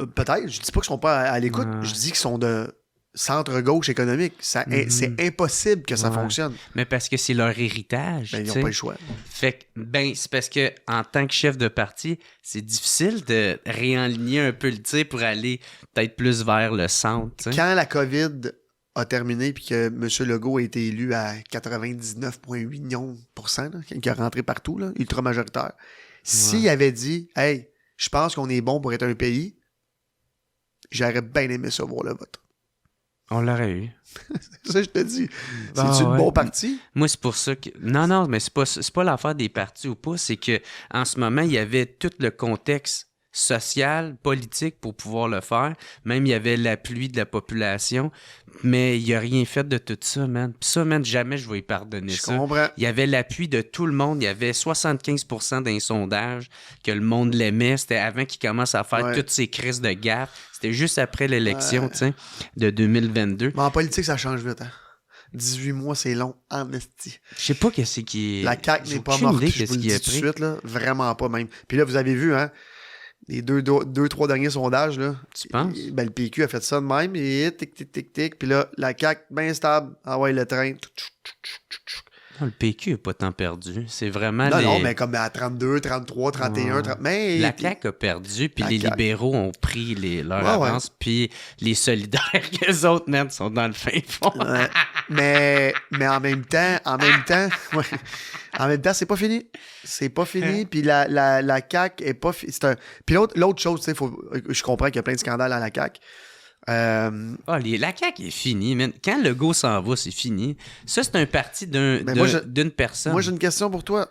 A: Peut-être. Je dis pas qu'ils sont pas à l'écoute. Je dis qu'ils sont de centre-gauche économique. C'est impossible que ça fonctionne.
B: Mais parce que c'est leur héritage.
A: Ben, ils n'ont pas le choix.
B: Fait que, c'est parce que en tant que chef de parti, c'est difficile de réaligner un peu le tir pour aller peut-être plus vers le centre. T'sais.
A: Quand la COVID a terminé puis que M. Legault a été élu à 99,8 millions %, qui a rentré partout, là, ultra majoritaire, s'il avait dit « Hey, je pense qu'on est bon pour être un pays », j'aurais bien aimé ça voir le vote.
B: On l'aurait eu.
A: C'est ça, je te dis. C'est-tu une bonne partie?
B: Moi, c'est pour ça que... Non, mais c'est pas l'affaire des partis ou pas. C'est que en ce moment, il y avait tout le contexte social, politique pour pouvoir le faire. Même, il y avait l'appui de la population. Mais il a rien fait de tout ça, man. Puis ça, man, jamais je vais y pardonner ça.
A: Je comprends.
B: Il y avait l'appui de tout le monde. Il y avait 75% d'un sondage que le monde l'aimait. C'était avant qu'il commence à faire toutes ces crises de gaffe. C'était juste après l'élection, tu sais, de 2022.
A: Mais en politique, ça change vite, hein. 18 mois, c'est long, en esti.
B: Je sais pas qu'est-ce qui est...
A: La CAQ n'est pas morte, je vous le dis tout de suite, là. Vraiment pas, même. Puis là, vous avez vu, hein, les 2-3 derniers sondages, là.
B: Tu penses?
A: Ben, le PQ a fait ça de même, et tic. Puis là, la CAQ, bien stable, envoie le train.
B: Non, le PQ n'a pas tant perdu. C'est vraiment
A: Non, mais comme à 32, 33, 31, 30... Mais...
B: La CAQ a perdu, puis les libéraux ont pris leur avance, puis les solidaires, qu'eux autres, même, sont dans le fin fond.
A: Mais en même temps, ouais, en même temps, c'est pas fini. C'est pas fini. Puis la CAQ est pas finie. Puis l'autre chose, tu sais, je comprends qu'il y a plein de scandales à la CAQ.
B: La CAQ est finie, man. Quand Legault s'en va, c'est fini. Ça, c'est un parti d'une personne.
A: Moi, j'ai une question pour toi.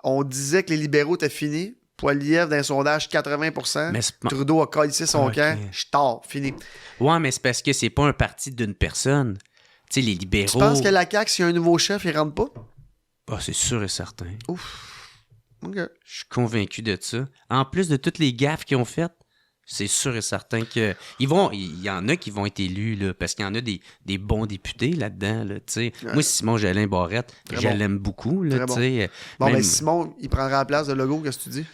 A: On disait que les libéraux étaient finis. Poilievre, dans un sondage, 80%. Mais Trudeau a calissé son camp. Je tard, fini.
B: Ouais, mais c'est parce que c'est pas un parti d'une personne. Tu sais, les libéraux...
A: Tu penses que la CAQ, s'il y a un nouveau chef, il rentre pas?
B: Ah, c'est sûr et certain.
A: Ouf. OK.
B: Je suis convaincu de ça. En plus de toutes les gaffes qu'ils ont faites, c'est sûr et certain que il y en a qui vont être élus, là, parce qu'il y en a des bons députés là-dedans. Là, ouais. Moi, Simon Jolin Barrette, je l'aime beaucoup. Là, bon,
A: ben Simon, il prendra la place de Legault, qu'est-ce que tu dis?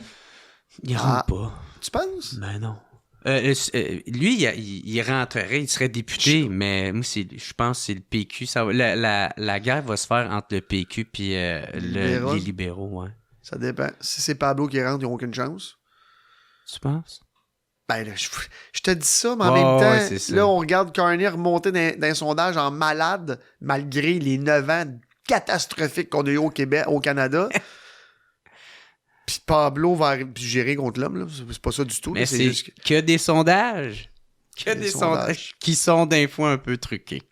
B: Il rentre pas.
A: Tu penses?
B: Ben non. Lui, il rentrerait, il serait député, mais moi, je pense que c'est le PQ. La guerre va se faire entre le PQ et les libéraux. Ouais.
A: Ça dépend. Si c'est Pablo qui rentre, ils n'ont aucune chance.
B: Tu penses?
A: Ben, là, je te dis ça, mais en même temps, là, on regarde Carney remonter dans un sondage en malade, malgré les 9 ans catastrophiques qu'on a eu au Québec, au Canada. Puis Pablo va gérer contre l'homme, là. C'est pas ça du tout.
B: Mais
A: là,
B: c'est juste que des sondages. Que des sondages qui sont d'un fois un peu truqués.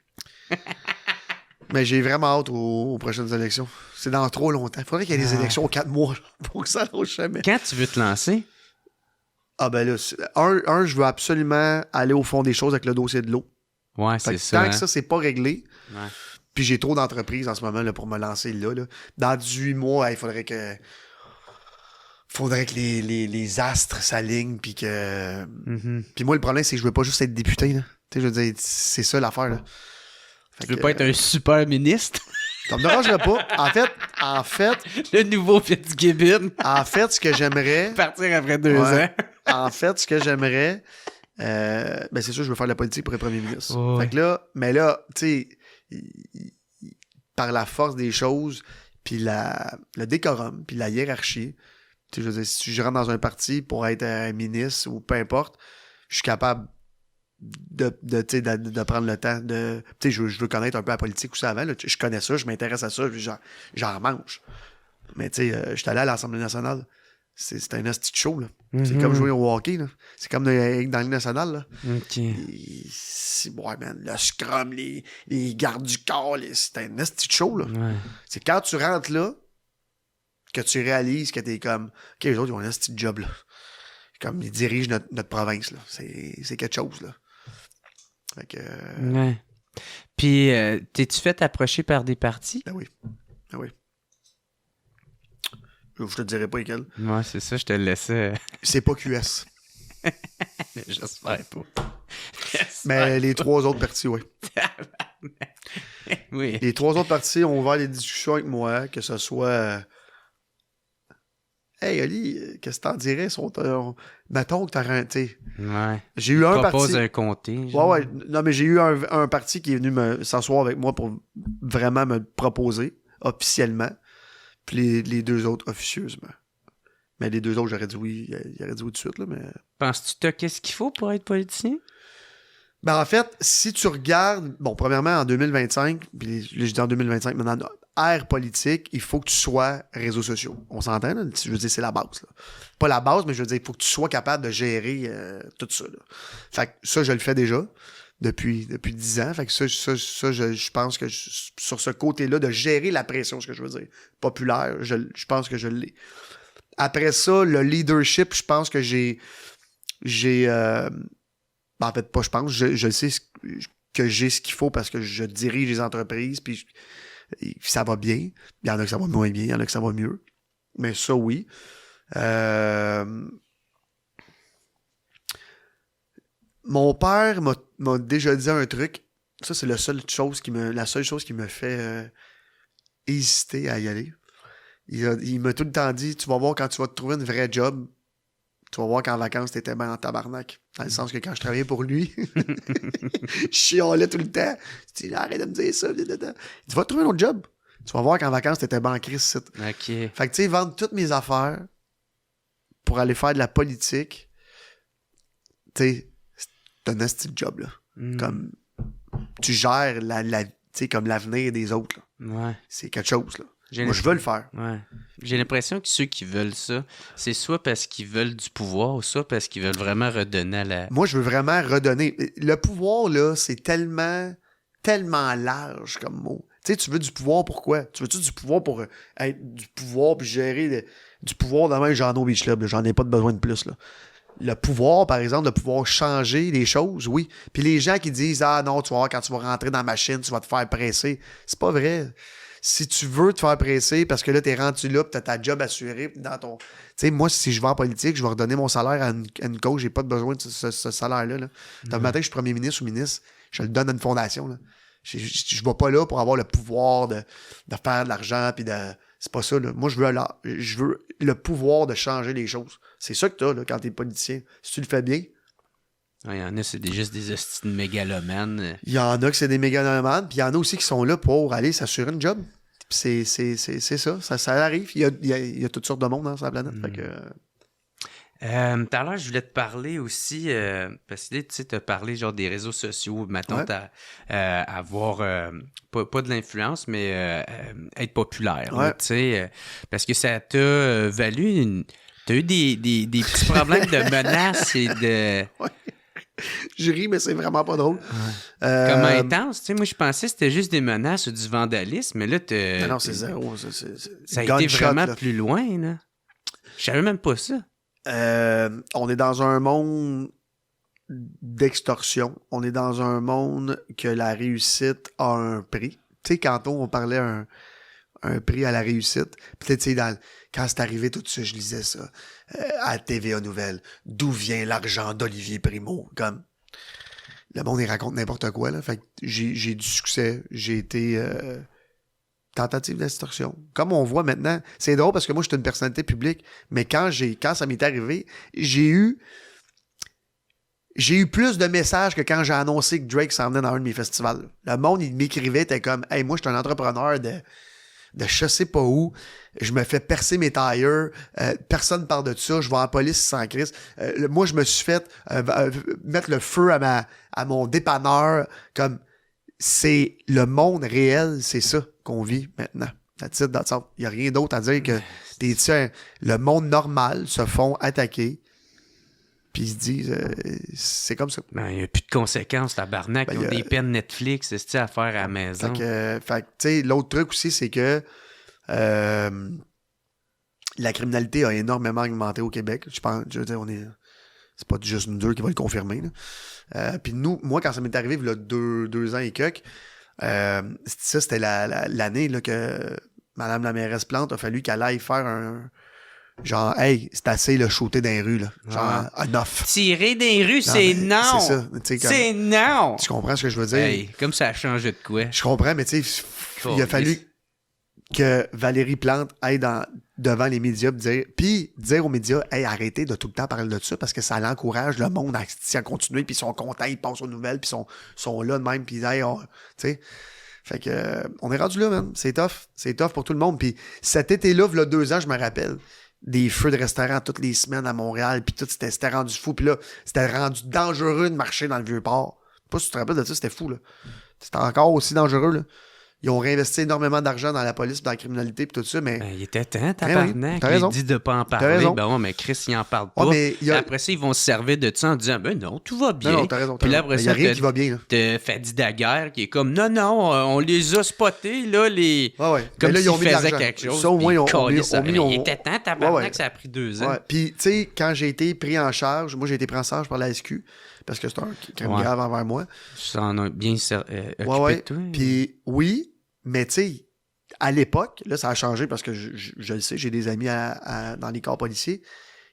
A: Mais j'ai vraiment hâte aux prochaines élections. C'est dans trop longtemps. Il faudrait qu'il y ait des élections aux 4 mois, là, pour que ça lâche jamais.
B: Quand tu veux te lancer?
A: Ah ben là, je veux absolument aller au fond des choses avec le dossier de l'eau.
B: Ouais, c'est ça.
A: Tant que ça, c'est pas réglé,
B: ouais.
A: Puis j'ai trop d'entreprises en ce moment là, pour me lancer là. Dans 18 mois, il faudrait que les astres s'alignent, puis que... Puis moi, le problème, c'est que je veux pas juste être député, là. Tu sais, je veux dire, c'est ça l'affaire, là.
B: Tu veux pas être un super ministre?
A: Ça me dérangerait pas. En fait...
B: Le nouveau Fitzgibbon.
A: En fait, ce que j'aimerais...
B: Partir après 2 ans.
A: En fait, ce que j'aimerais... ben c'est sûr, je veux faire de la politique pour être premier ministre.
B: Oh,
A: fait que là... Mais là, tu sais... Par la force des choses, puis le décorum, puis la hiérarchie... Je veux dire, si je rentre dans un parti pour être un ministre ou peu importe, je suis capable de prendre le temps de... Tu sais, je veux connaître un peu la politique ou ça avant. Là, je connais ça, je m'intéresse à ça, j'en mange. Mais tu sais, je suis allé à l'Assemblée nationale. C'est un hostie de show, là. C'est comme jouer au hockey, là. C'est comme dans la Ligue nationale, là.
B: OK.
A: Ouais, man, le scrum, les gardes du corps, c'est un hostie de show, là.
B: Ouais.
A: C'est quand tu rentres là, que tu réalises que t'es comme... OK, les autres, ils ont un petit job, là. Comme ils dirigent notre province, là. C'est quelque chose, là. Fait que...
B: Ouais. Puis, t'es-tu fait approcher par des partis?
A: Ben oui. Ben oui. Je te dirais pas lesquels.
B: Ouais, c'est ça, je te le laissais.
A: C'est pas QS.
B: J'espère pas.
A: Mais les 3 autres partis, oui.
B: Oui.
A: Les 3 autres partis ont ouvert des discussions avec moi, que ce soit... Hey, Ali, qu'est-ce que t'en dirais? Mettons que t'as renté.
B: Ouais.
A: J'ai eu un
B: propose
A: parti...
B: un comté.
A: Ouais. Non, mais j'ai eu un parti qui est venu s'asseoir avec moi pour vraiment me proposer officiellement. Puis les 2 autres officieusement. Mais les 2 autres, j'aurais dit oui. Il aurait dit oui tout de suite, là, mais...
B: Penses-tu que t'as qu'est-ce qu'il faut pour être politicien?
A: Ben, en fait, si tu regardes... Bon, premièrement, en 2025, puis je dis en 2025, maintenant, ère politique, il faut que tu sois réseaux sociaux. On s'entend, là? Je veux dire, c'est la base, là. Pas la base, mais je veux dire, il faut que tu sois capable de gérer tout ça, là. Fait que ça, je le fais déjà depuis 10 ans. Fait que ça je pense que sur ce côté-là, de gérer la pression, ce que je veux dire, populaire, je pense que je l'ai. Après ça, le leadership, je pense que j'ai en fait, pas je pense, je sais que j'ai ce qu'il faut parce que je dirige les entreprises, puis ça va bien. Il y en a que ça va moins bien, il y en a que ça va mieux. Mais ça, oui. Mon père m'a déjà dit un truc. Ça, c'est la seule chose qui me fait hésiter à y aller. Il m'a tout le temps dit, tu vas voir quand tu vas te trouver une vraie job, tu vas voir qu'en vacances, t'étais bien en tabarnak. Dans le sens que quand je travaillais pour lui, je chialais tout le temps. Je dis, arrête de me dire ça. Tu vas te trouver un autre job. Tu vas voir qu'en vacances, t'étais bien en crise.
B: OK.
A: Fait que, tu sais, vendre toutes mes affaires pour aller faire de la politique, tu sais, c'est un esti de job, là. Comme, tu gères sais, comme l'avenir des autres. Là.
B: Ouais.
A: C'est quelque chose, là.
B: J'ai
A: Moi, je veux le faire.
B: Ouais. J'ai l'impression que ceux qui veulent ça, c'est soit parce qu'ils veulent du pouvoir, soit parce qu'ils veulent vraiment redonner à la...
A: Moi, je veux vraiment redonner. Le pouvoir, là, c'est tellement large comme mot. Tu sais, tu veux du pouvoir pour quoi? Tu veux-tu du pouvoir pour être du pouvoir puis gérer du pouvoir dans le Jean Beach Club? Là. J'en ai pas de besoin de plus, là. Le pouvoir, par exemple, de pouvoir changer les choses, oui. Puis les gens qui disent « Ah non, tu vas voir, quand tu vas rentrer dans la machine, tu vas te faire presser. » C'est pas vrai. Si tu veux te faire presser parce que là, t'es rendu là, pis t'as ta job assurée dans ton... Tu sais, moi, si je vais en politique, je vais redonner mon salaire à une cause, j'ai pas besoin de ce salaire-là. Là. Le matin que je suis premier ministre ou ministre, je le donne à une fondation. Là. Je vais pas là pour avoir le pouvoir de faire de l'argent, puis de... C'est pas ça, là. Moi, je veux le pouvoir de changer les choses. C'est ça que t'as, là, quand t'es politicien. Si tu le fais bien...
B: Il y en a, c'est juste des hosties de mégalomanes.
A: Il y en a que c'est des mégalomanes, puis il y en a aussi qui sont là pour aller s'assurer une job. Puis c'est ça arrive. Il y a toutes sortes de monde dans sa planète. Fait que...
B: Tout à l'heure, je voulais te parler aussi, parce que tu sais, tu as parlé genre des réseaux sociaux, maintenant avoir, pas de l'influence, mais être populaire, tu sais, parce que ça t'a valu t'as eu des petits problèmes de menaces et de...
A: Ouais. Je ris, mais c'est vraiment pas drôle.
B: Comment intense, tu sais, moi je pensais que c'était juste des menaces ou du vandalisme, mais là,
A: non, c'est zéro.
B: Ça a été vraiment plus loin, là. Je savais même pas ça.
A: On est dans un monde d'extorsion. On est dans un monde que la réussite a un prix. Tu sais, quand on parlait un prix à la réussite, peut-être, tu sais, quand c'est arrivé tout ça, je lisais ça à TVA Nouvelles. D'où vient l'argent d'Olivier Primo? Comme, le monde, il raconte n'importe quoi, là. Fait que j'ai du succès. J'ai été... tentative d'extorsion. Comme on voit maintenant, c'est drôle parce que moi, je suis une personnalité publique, mais quand ça m'est arrivé, j'ai eu plus de messages que quand j'ai annoncé que Drake s'en venait dans un de mes festivals. Le monde, il m'écrivait, t'es comme, hey, moi, je suis un entrepreneur de je sais pas où, je me fais percer mes tailleurs, personne parle de ça, je vais en police sans crise. Moi, je me suis fait mettre le feu à mon dépanneur, comme, c'est le monde réel, c'est ça qu'on vit maintenant. Il n'y a rien d'autre à dire que le monde normal se font attaquer, puis ils se disent, c'est comme ça.
B: Ben, il n'y a plus de conséquences, tabarnak. Ils ont des peines Netflix, c'est à faire à la maison.
A: Fait que tu sais, l'autre truc aussi, c'est que la criminalité a énormément augmenté au Québec. Je veux dire, c'est pas juste nous deux qui va le confirmer, là. Puis moi, quand ça m'est arrivé, il y a 2 ans et quelques, c'était l'année là, que Madame la mairesse Plante a fallu qu'elle aille faire un... Genre, hey, c'est assez le shooter dans les rues, là. Genre, enough.
B: Tirer dans les rues, c'est non!
A: C'est ça.
B: C'est non!
A: Tu comprends ce que je veux dire?
B: Hey, comme ça a changé de quoi?
A: Je comprends, mais tu sais, il a fallu que Valérie Plante aille devant les médias dire aux médias, hey, arrêtez de tout le temps parler de ça parce que ça l'encourage le monde à continuer, puis ils sont contents, ils passent aux nouvelles, puis ils sont là de même, puis hey, tu sais. Fait que, on est rendu là, man. C'est tough. C'est tough pour tout le monde. Puis cet été-là, il y a 2 ans, je me rappelle, des feux de restaurants toutes les semaines à Montréal, puis tout, c'était rendu fou. Puis là, c'était rendu dangereux de marcher dans le Vieux-Port. Je sais pas si tu te rappelles de ça, c'était fou, là. C'était encore aussi dangereux, là. Ils ont réinvesti énormément d'argent dans la police, dans la criminalité, et tout ça, mais...
B: Ben, il était temps, tabarnak.
A: T'as raison.
B: Il dit de pas en parler. Ben ouais, mais Chris, il en parle pas. Après ça, ils vont se servir de ça en disant, ben non, tout va bien.
A: Non, t'as raison.
B: Puis là, après
A: ça, il n'y a rien qui va bien, là.
B: T'as Fadi Daguerre qui est comme, non, on les a spotés, là, les...
A: Ouais.
B: Comme
A: là,
B: s'ils faisaient quelque chose. Ça, au moins, il était temps, tabarnak, ça a pris 2 ans.
A: Ouais. Puis, tu sais, quand j'ai été pris en charge, moi, j'ai été pris en charge par la SQ, parce que c'est un crime grave envers moi.
B: Ça en a bien occupé de toi.
A: Puis, oui, mais tu sais, à l'époque, là, ça a changé parce que je le sais, j'ai des amis dans les corps policiers.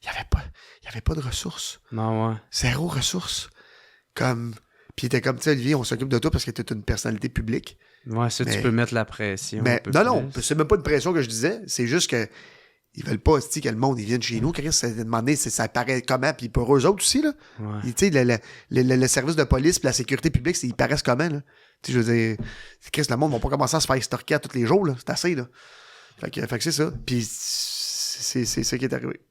A: Il n'y avait pas de ressources.
B: Non, ouais.
A: 0 ressources. Puis il était comme, tu sais, Olivier, on s'occupe de toi parce que tu es une personnalité publique.
B: Ouais, ça, tu peux mettre la pression.
A: Mais non, c'est même pas une pression que je disais. C'est juste que ils veulent pas que le monde vienne chez nous. Chris, ça paraît comment? Puis pour eux autres aussi, là.
B: Ouais.
A: Tu sais, le service de police et la sécurité publique, ils paraissent comment, là? Tu sais, je veux dire, Chris, le monde ne va pas commencer à se faire extorquer à tous les jours, là. C'est assez, là. Fait que c'est ça. Puis c'est ça qui est arrivé.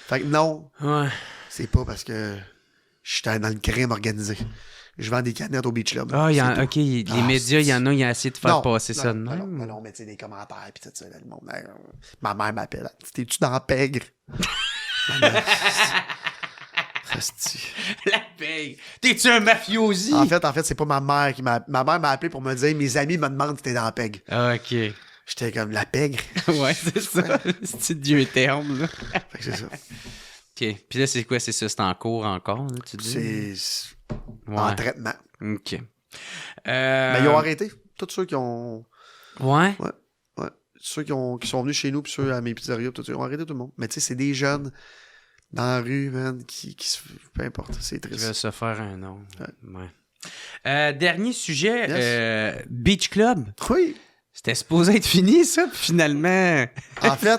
A: Fait que non, c'est pas parce que j'étais dans le crime organisé. je vends des canettes au Beach Club.
B: Ah,
A: C'est
B: OK,
A: tout.
B: les médias, il y en a, ils ont essayé de faire passer ça de
A: non,
B: même.
A: non, mais tu sais, des commentaires, puis tout ça, là, le monde, ma mère m'appelle. T'es-tu dans la pègre?
B: La paye. T'es-tu un mafiosi?
A: En fait, c'est pas ma mère qui m'a... Ma mère m'a appelé pour me dire, mes amis me demandent si t'es dans la pègre.
B: Ah, OK.
A: J'étais comme, la pègre?
B: Ouais, c'est ça. C'est du vieux terme, là.
A: Fait que c'est ça.
B: OK. Puis là, c'est quoi? C'est ça? C'est en cours encore, là, tu dis?
A: C'est
B: Ouais.
A: en traitement.
B: OK.
A: Mais ils ont arrêté. Tous ceux qui ont...
B: Ouais?
A: Ouais. Ceux qui sont venus chez nous, puis ceux à mes pizzerias, tout ça, ils ont arrêté tout le monde. Mais tu sais, c'est des jeunes dans la rue, man, qui se... Peu importe, c'est
B: Qui
A: triste.
B: veulent se faire un nom.
A: Ouais.
B: Ouais. Dernier sujet, Beach Club.
A: Oui.
B: C'était supposé être fini, ça, puis finalement...
A: En fait...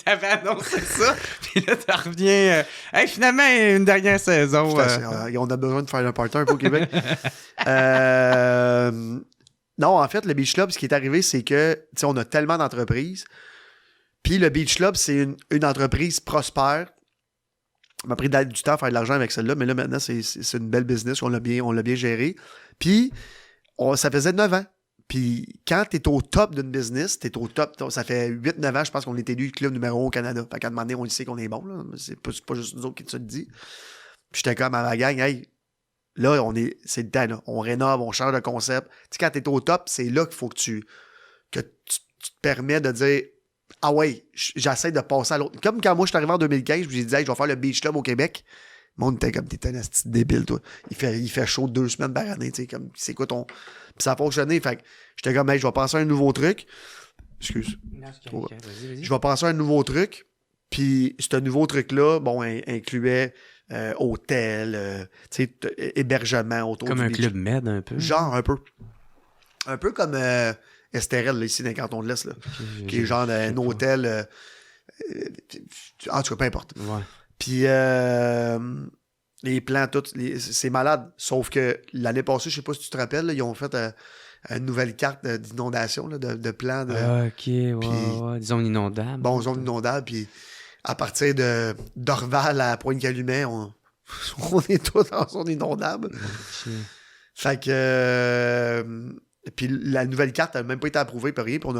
B: T'avais annoncé ça, puis là, tu reviens... Hey, finalement, une dernière saison.
A: On a besoin de faire un party un peu au Québec. Non, en fait, le Beach Club, ce qui est arrivé, c'est que, tu sais, on a tellement d'entreprises. Puis le Beach Club, c'est une entreprise prospère. Ça m'a pris du temps à faire de l'argent avec celle-là, mais là, maintenant, c'est une belle business. On l'a bien géré. Puis, ça faisait 9 ans. Puis, quand tu es au top d'une business, tu es au top. Ça fait 8-9 ans, je pense qu'on est élu club numéro 1 au Canada. Fait qu'à un moment donné, on le sait qu'on est bon. Là. C'est pas juste nous autres qui te le dit. Puis, j'étais comme à ma gang, hey, là, c'est le temps. Là. On rénove, on change de concept. Tu sais, quand tu es au top, c'est là qu'il faut que tu te permets de dire, ah ouais, j'essaie de passer à l'autre. Comme quand moi, je suis arrivé en 2015, j'ai dit, hey, je vais faire le Beach Club au Québec. Le monde était comme, t'es un petit débile, toi. Il fait chaud 2 semaines par année, tu sais, comme, c'est quoi ton... Puis ça a fonctionné, fait que j'étais comme, hey, je vais penser à un nouveau truc. Excuse.
B: Vas-y.
A: Je vais penser à un nouveau truc, puis ce nouveau truc-là, bon, incluait hôtel, tu sais, hébergement autour
B: comme
A: du
B: un
A: Beach.
B: club med, un peu.
A: Genre, un peu. Un peu comme Estérel, là, ici, dans le canton de l'Est, là, qui est genre un hôtel... en tout cas, peu importe.
B: Ouais.
A: Puis les plans, c'est malade. Sauf que l'année passée, je sais pas si tu te rappelles, là, ils ont fait une nouvelle carte d'inondation, là, de plans.
B: OK, ouais. Des zones inondables.
A: Bon, zone inondable. Puis à partir de d'Orval à Pointe-Calumet, on est tous en zone inondable.
B: Okay.
A: Fait que... puis la nouvelle carte n'a même pas été approuvée par rien. Puis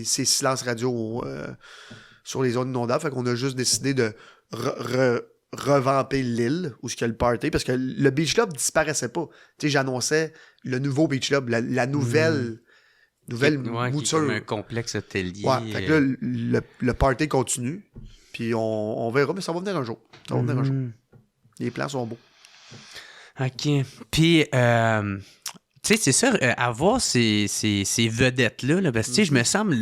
A: c'est silence radio sur les zones inondables. Fait qu'on a juste décidé de revamper l'île où il y a le party. Parce que le Beach Club disparaissait pas. Tu sais, j'annonçais le nouveau Beach Club, la nouvelle mouture.
B: Qui est comme un complexe hôtelier.
A: Ouais, fait que là, le party continue. Puis on verra, mais ça va venir un jour. Ça va venir un jour. Les plans sont beaux.
B: OK. Puis, tu sais, c'est ça, avoir ces vedettes-là, là, parce que, tu sais, je me semble,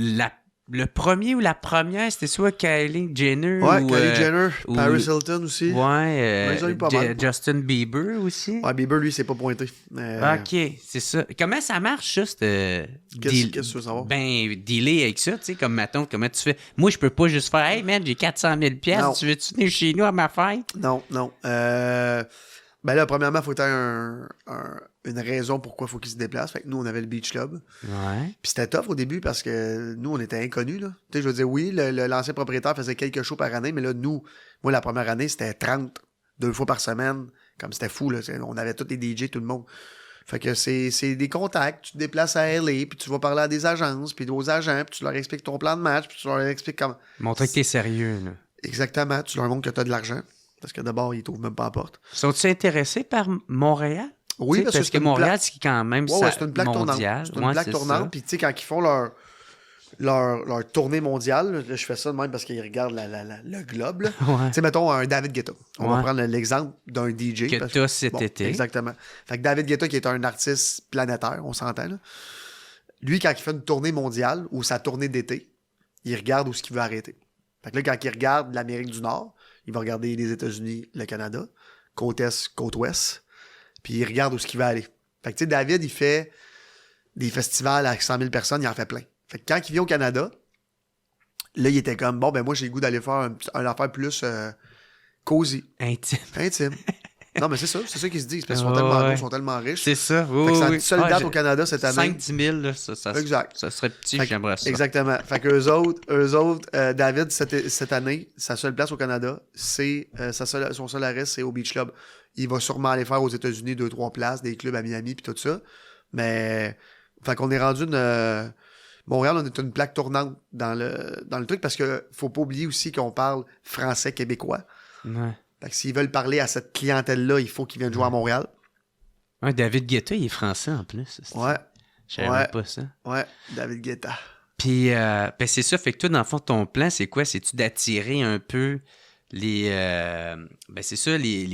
B: le premier ou la première, c'était soit Kylie Jenner
A: Ouais,
B: ou...
A: Kylie Jenner, Paris Hilton aussi.
B: Ouais,
A: ils ont eu pas mal.
B: Justin Bieber aussi.
A: Ouais, Bieber, lui, s'est pas pointé.
B: OK, c'est ça. Comment ça marche, ça,
A: Qu'est-ce que tu veux savoir?
B: Ben, dealer avec ça, tu sais, comme, mettons, comment tu fais? Moi, je peux pas juste faire, hey, man, j'ai 400 000 piastres, tu veux-tu venir chez nous à ma fête?
A: Non. Ben là, premièrement, il faut avoir une raison pourquoi il faut qu'il se déplace. Fait que nous, on avait le Beach Club.
B: Ouais.
A: Puis c'était tough au début parce que nous, on était inconnus, là. Tu sais, je veux dire, oui, l'ancien propriétaire faisait quelques shows par année, mais là, moi, la première année, c'était 30, 2 fois par semaine. Comme c'était fou, là. On avait tous les DJ, tout le monde. Fait que c'est des contacts. Tu te déplaces à LA, puis tu vas parler à des agences, puis aux agents, puis tu leur expliques ton plan de match, puis tu leur expliques comment...
B: Montrer que t'es sérieux, là.
A: Exactement. Tu leur montres que tu as de l'argent. Parce que d'abord, ils t'ouvrent même pas la porte.
B: Sont-ils intéressés par Montréal?
A: Oui,
B: parce que Montréal, c'est quand même
A: c'est une plaque
B: mondiale.
A: C'est une plaque tournante. Puis, tu sais, quand ils font leur tournée mondiale, là, je fais ça de même parce qu'ils regardent le globe. Tu sais, mettons un David Guetta. On va prendre l'exemple d'un DJ.
B: Que tu as cet été.
A: Exactement. Fait que David Guetta, qui est un artiste planétaire, on s'entend, là. Lui, quand il fait une tournée mondiale ou sa tournée d'été, il regarde où ce qu'il veut arrêter. Fait que là, quand il regarde l'Amérique du Nord, il va regarder les États-Unis, le Canada, côte Est, côte Ouest, puis il regarde où ce qu'il va aller. Fait que, tu sais, David, il fait des festivals à 100 000 personnes, il en fait plein. Fait que quand il vient au Canada, là, il était comme, bon, ben moi, j'ai le goût d'aller faire un affaire plus cosy. Intime. Non, mais c'est ça qu'ils se disent, parce qu'ils sont tellement beaux, ils sont tellement riches.
B: C'est ça,
A: oui. Fait que c'est la seule date au Canada cette année.
B: 5-10 000, là, ça serait petit, j'aimerais ça.
A: Exactement. Fait que eux autres, David, cette année, sa seule place au Canada, c'est son seul arrêt, c'est au Beach Club. il va sûrement aller faire aux États-Unis 2-3 places, des clubs à Miami puis tout ça. Mais, fait qu'on est rendu Montréal, on est une plaque tournante dans le truc parce que faut pas oublier aussi qu'on parle français québécois.
B: Ouais.
A: Fait que s'ils veulent parler à cette clientèle-là, il faut qu'ils viennent jouer à Montréal.
B: Ouais, David Guetta, il est français en plus.
A: Ouais.
B: Je savais même pas ça.
A: Ouais, David Guetta.
B: Puis, ben c'est ça. Fait que toi, dans le fond, ton plan, c'est quoi? C'est-tu d'attirer un peu les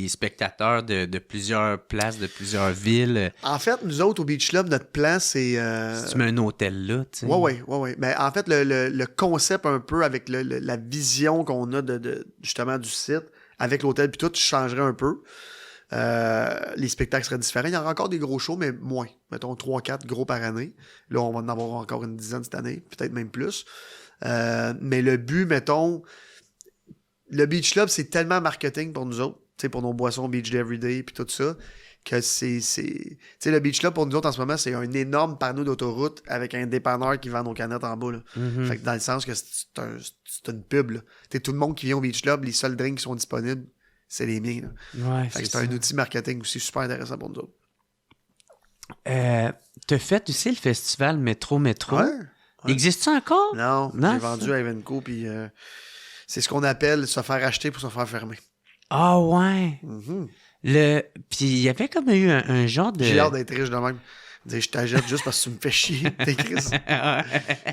B: spectateurs de plusieurs places, de plusieurs villes?
A: En fait, nous autres, au Beach Club, notre plan, c'est...
B: Si tu mets un hôtel là, tu sais.
A: Ouais. Mais en fait, le concept un peu avec la vision qu'on a justement du site, avec l'hôtel puis tout, changerait un peu. Les spectacles seraient différents. Il y aura encore des gros shows, mais moins. Mettons 3-4 gros par année. Là, on va en avoir encore une dizaine cette année, peut-être même plus. Mais le but, mettons... Le Beach Club, c'est tellement marketing pour nous autres, pour nos boissons Beach Day Everyday puis tout ça, que c'est... le Beach Club, pour nous autres, en ce moment, c'est un énorme panneau d'autoroute avec un dépanneur qui vend nos canettes en bas. Là.
B: Mm-hmm.
A: Fait que dans le sens que c'est une pub. Là. Tout le monde qui vient au Beach Club, les seuls drinks qui sont disponibles, c'est les miens. Là.
B: Ouais,
A: fait que c'est un outil marketing aussi super intéressant pour nous autres.
B: T'as fait aussi le festival Métro.
A: Ouais.
B: Existe-tu encore?
A: Non,
B: Non,
A: j'ai vendu à Evenco, puis c'est ce qu'on appelle se faire acheter pour se faire fermer.
B: Ah ouais.
A: Mm-hmm.
B: Puis il y avait comme eu un genre de...
A: J'ai l'air d'être riche de même. Dire, je t'achète juste parce que tu me fais chier. T'es Chris.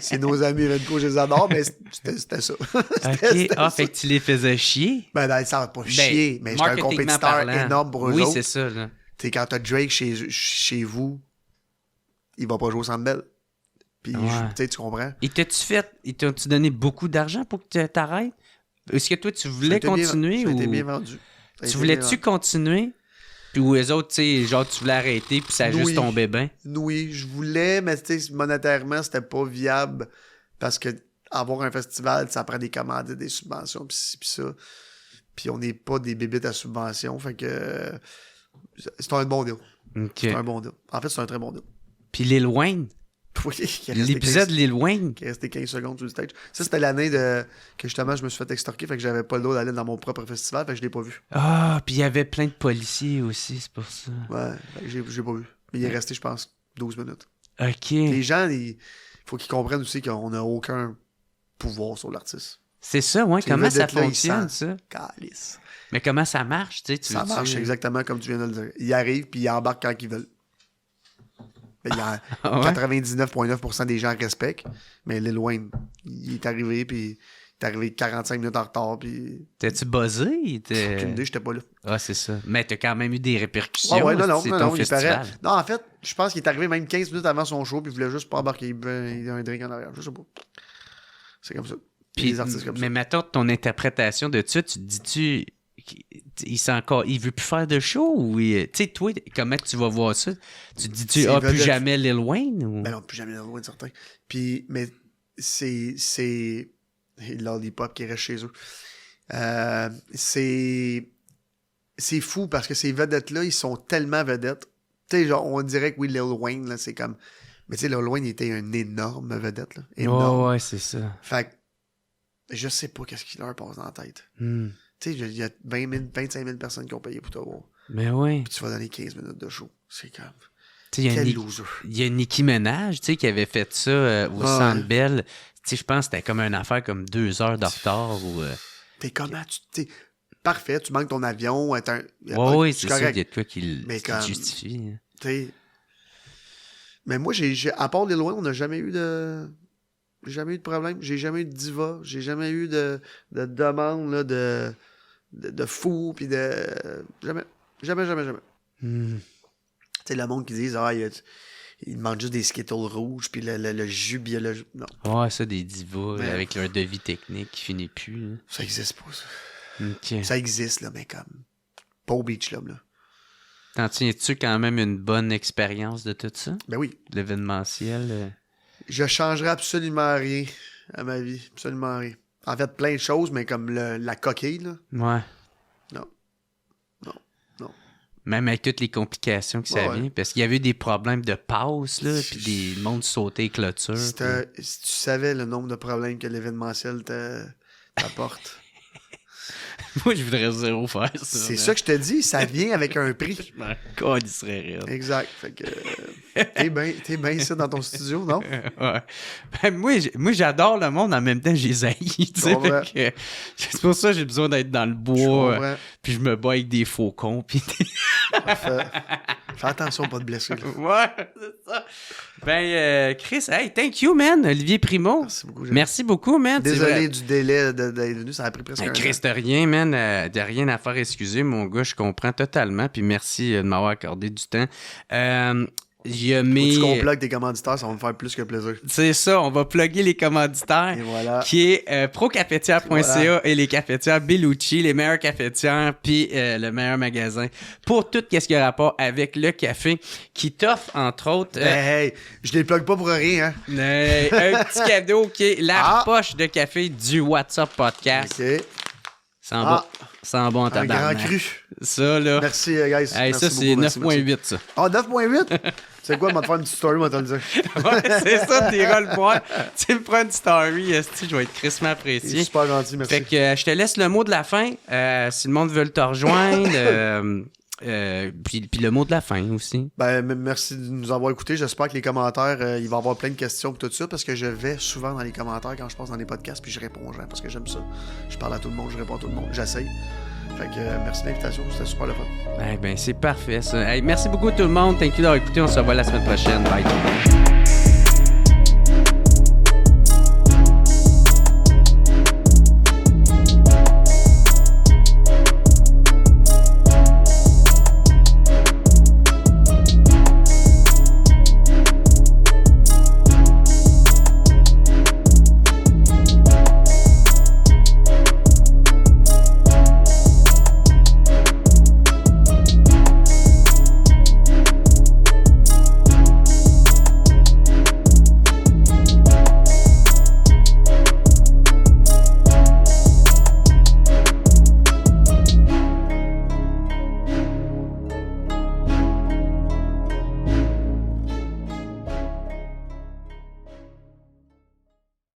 A: C'est nos amis Evenco, je les adore, mais c'était ça.
B: OK. Ah, fait que tu les faisais chier?
A: Ben, dans le sens, pas chier, mais j'étais un compétiteur
B: parlant.
A: énorme pour eux
B: oui,
A: autres.
B: c'est ça, là.
A: T'sais, quand t'as Drake chez vous, il va pas jouer au Centre Bell. Puis, tu comprends?
B: Et t'as-tu donné beaucoup d'argent pour que t'arrêtes? Est-ce que toi, tu voulais continuer?
A: Ça a été bien vendu.
B: Tu voulais-tu continuer? Puis ou les autres, tu sais, genre, tu voulais arrêter, puis ça a juste tombé bien?
A: Oui, je voulais, mais tu sais, monétairement, c'était pas viable parce que avoir un festival, ça prend des commandes, des subventions, puis ci, puis ça. Puis on n'est pas des bébites à subvention, fait que c'est un bon deal.
B: OK.
A: C'est un bon deal. En fait, c'est un très bon deal.
B: Puis Lil Wayne?
A: Oui,
B: l'épisode Lil Wayne?
A: Qui est resté 15 secondes sur le stage. Ça, c'était l'année que justement, je me suis fait extorquer, fait que j'avais pas le droit d'aller dans mon propre festival, fait que je l'ai pas vu.
B: Ah, puis il y avait plein de policiers aussi, c'est pour ça.
A: Ouais, fait que j'ai pas vu. Mais il est resté, je pense, 12 minutes.
B: OK.
A: Les gens, il faut qu'ils comprennent aussi qu'on n'a aucun pouvoir sur l'artiste.
B: C'est ça, ouais. Comment ça fonctionne, ça?
A: Calice.
B: Mais comment ça marche, tu sais?
A: Ça marche exactement comme tu viens de le dire. Ils arrivent, puis ils embarquent quand ils veulent. 99,9% des gens respectent, mais Lil Wayne, il est arrivé, puis il est arrivé 45 minutes en retard, puis...
B: T'es-tu buzzé?
A: Aucune idée, j'étais pas là.
B: Ah, c'est ça. Mais t'as quand même eu des répercussions.
A: Ah ouais, non,
B: il paraît.
A: Non, en fait, je pense qu'il est arrivé même 15 minutes avant son show, puis il voulait juste pas embarquer, il a un drink en arrière, je sais pas. C'est comme ça.
B: Puis,
A: les artistes comme ça.
B: Mais mettons, ton interprétation de ça, tu te dis-tu... il veut plus faire de show ou tu sais, toi, comment tu vas voir ça? Tu te dis-tu, plus jamais Lil Wayne? Ou...
A: Ben non, plus jamais Lil Wayne, certain. Puis, mais c'est Lollipop qui reste chez eux. C'est fou parce que ces vedettes-là, ils sont tellement vedettes. Tu sais, genre, on dirait que oui, Lil Wayne, là, c'est comme... Mais tu sais, Lil Wayne était un énorme vedette, là. Énorme.
B: Ouais, c'est ça.
A: Fait que, je sais pas qu'est-ce qui leur passe dans la tête. Tu sais, il y a 25 000 personnes qui ont payé pour te voir.
B: Mais oui.
A: Puis tu vas donner 15 minutes de show. C'est comme...
B: Quel loser. Il y a Nicki Minaj, tu sais, qui avait fait ça au Centre Bell. Tu sais, je pense que c'était comme une affaire comme 2 heures de retard ou...
A: T'es comment? Tu parfait, tu manques ton avion.
B: Oui, c'est ça, il y a de quoi qui justifie.
A: T'sais... Mais moi, à part les loin, on n'a jamais eu de... Jamais eu de problème. J'ai jamais eu de diva. J'ai jamais eu de demande là, de fou. Puis de... Jamais. Tu sais, le monde qui dit ils demandent juste des Skittles rouges puis le jus biologique. Non.
B: Ouais, ça, des divas avec leur devis technique qui finit plus. Là.
A: Ça existe pas, ça.
B: Okay.
A: Ça existe, là, mais comme... Pas au Beach Club, là.
B: T'en tiens-tu quand même une bonne expérience de tout ça?
A: Ben oui.
B: L'événementiel...
A: Je changerais absolument rien à ma vie. Absolument rien. En fait, plein de choses, mais comme la coquille, là.
B: Ouais.
A: Non.
B: Même avec toutes les complications que ça vient. Parce qu'il y avait eu des problèmes de passe, là, puis des mondes sauter les clôtures. Si tu
A: savais le nombre de problèmes que l'événementiel t'apporte.
B: Moi, je voudrais zéro faire ça.
A: C'est ça que je te dis, ça vient avec un prix.
B: Je m'en calisserais rire.
A: Exact. Fait que t'es bien ici dans ton studio, non?
B: Ouais. Ben, moi, j'adore le monde, en même temps, j'ai les haïs, tu sais. Fait que c'est pour ça que j'ai besoin d'être dans le bois. Puis je me bats avec des faucons. Puis
A: Fais attention, pas de blessure.
B: Ouais, c'est ça. Ben, Chris, hey, thank you, man, Olivier Primo. Merci beaucoup, man.
A: Désolé du délai d'être venu, ça a pris presque un
B: Chris, t'as rien, man, t'as rien à faire excuser, mon gars, je comprends totalement, puis merci de m'avoir accordé du temps.
A: Tu complogues tes commanditaires, ça va me faire plus que plaisir.
B: C'est ça, on va plugger les commanditaires.
A: Et voilà.
B: Qui est procafetière.ca et les cafetières Bellucci, les meilleures cafetières, puis le meilleur magasin pour tout ce qui a rapport avec le café, qui t'offre, entre autres...
A: hey, je les plug pas pour rien, hein?
B: Un petit cadeau qui est la poche de café du WhatsApp Podcast.
A: OK.
B: Sans bon en tabarnak.
A: Un grand cru.
B: Ça, là.
A: Merci, guys.
B: Hey,
A: merci
B: ça, c'est 9.8, ça.
A: Ah, 9.8? C'est quoi, on va te faire une petite story, on va te le dire.
B: Ouais, c'est ça, t'es le boire. Tu me prends une story, je vais être crissement apprécié.
A: C'est super gentil, merci.
B: Fait que je te laisse le mot de la fin. Si le monde veut te rejoindre, puis le mot de la fin aussi.
A: Ben, merci de nous avoir écoutés. J'espère que les commentaires, il va y avoir plein de questions et tout ça, parce que je vais souvent dans les commentaires quand je passe dans les podcasts, puis je réponds aux gens, parce que j'aime ça. Je parle à tout le monde, je réponds à tout le monde, j'essaye. Fait que merci de l'invitation, c'était super le fun.
B: Ben, c'est parfait ça. Hey, merci beaucoup tout le monde. Thank you d'avoir écouté. On se revoit la semaine prochaine. Bye.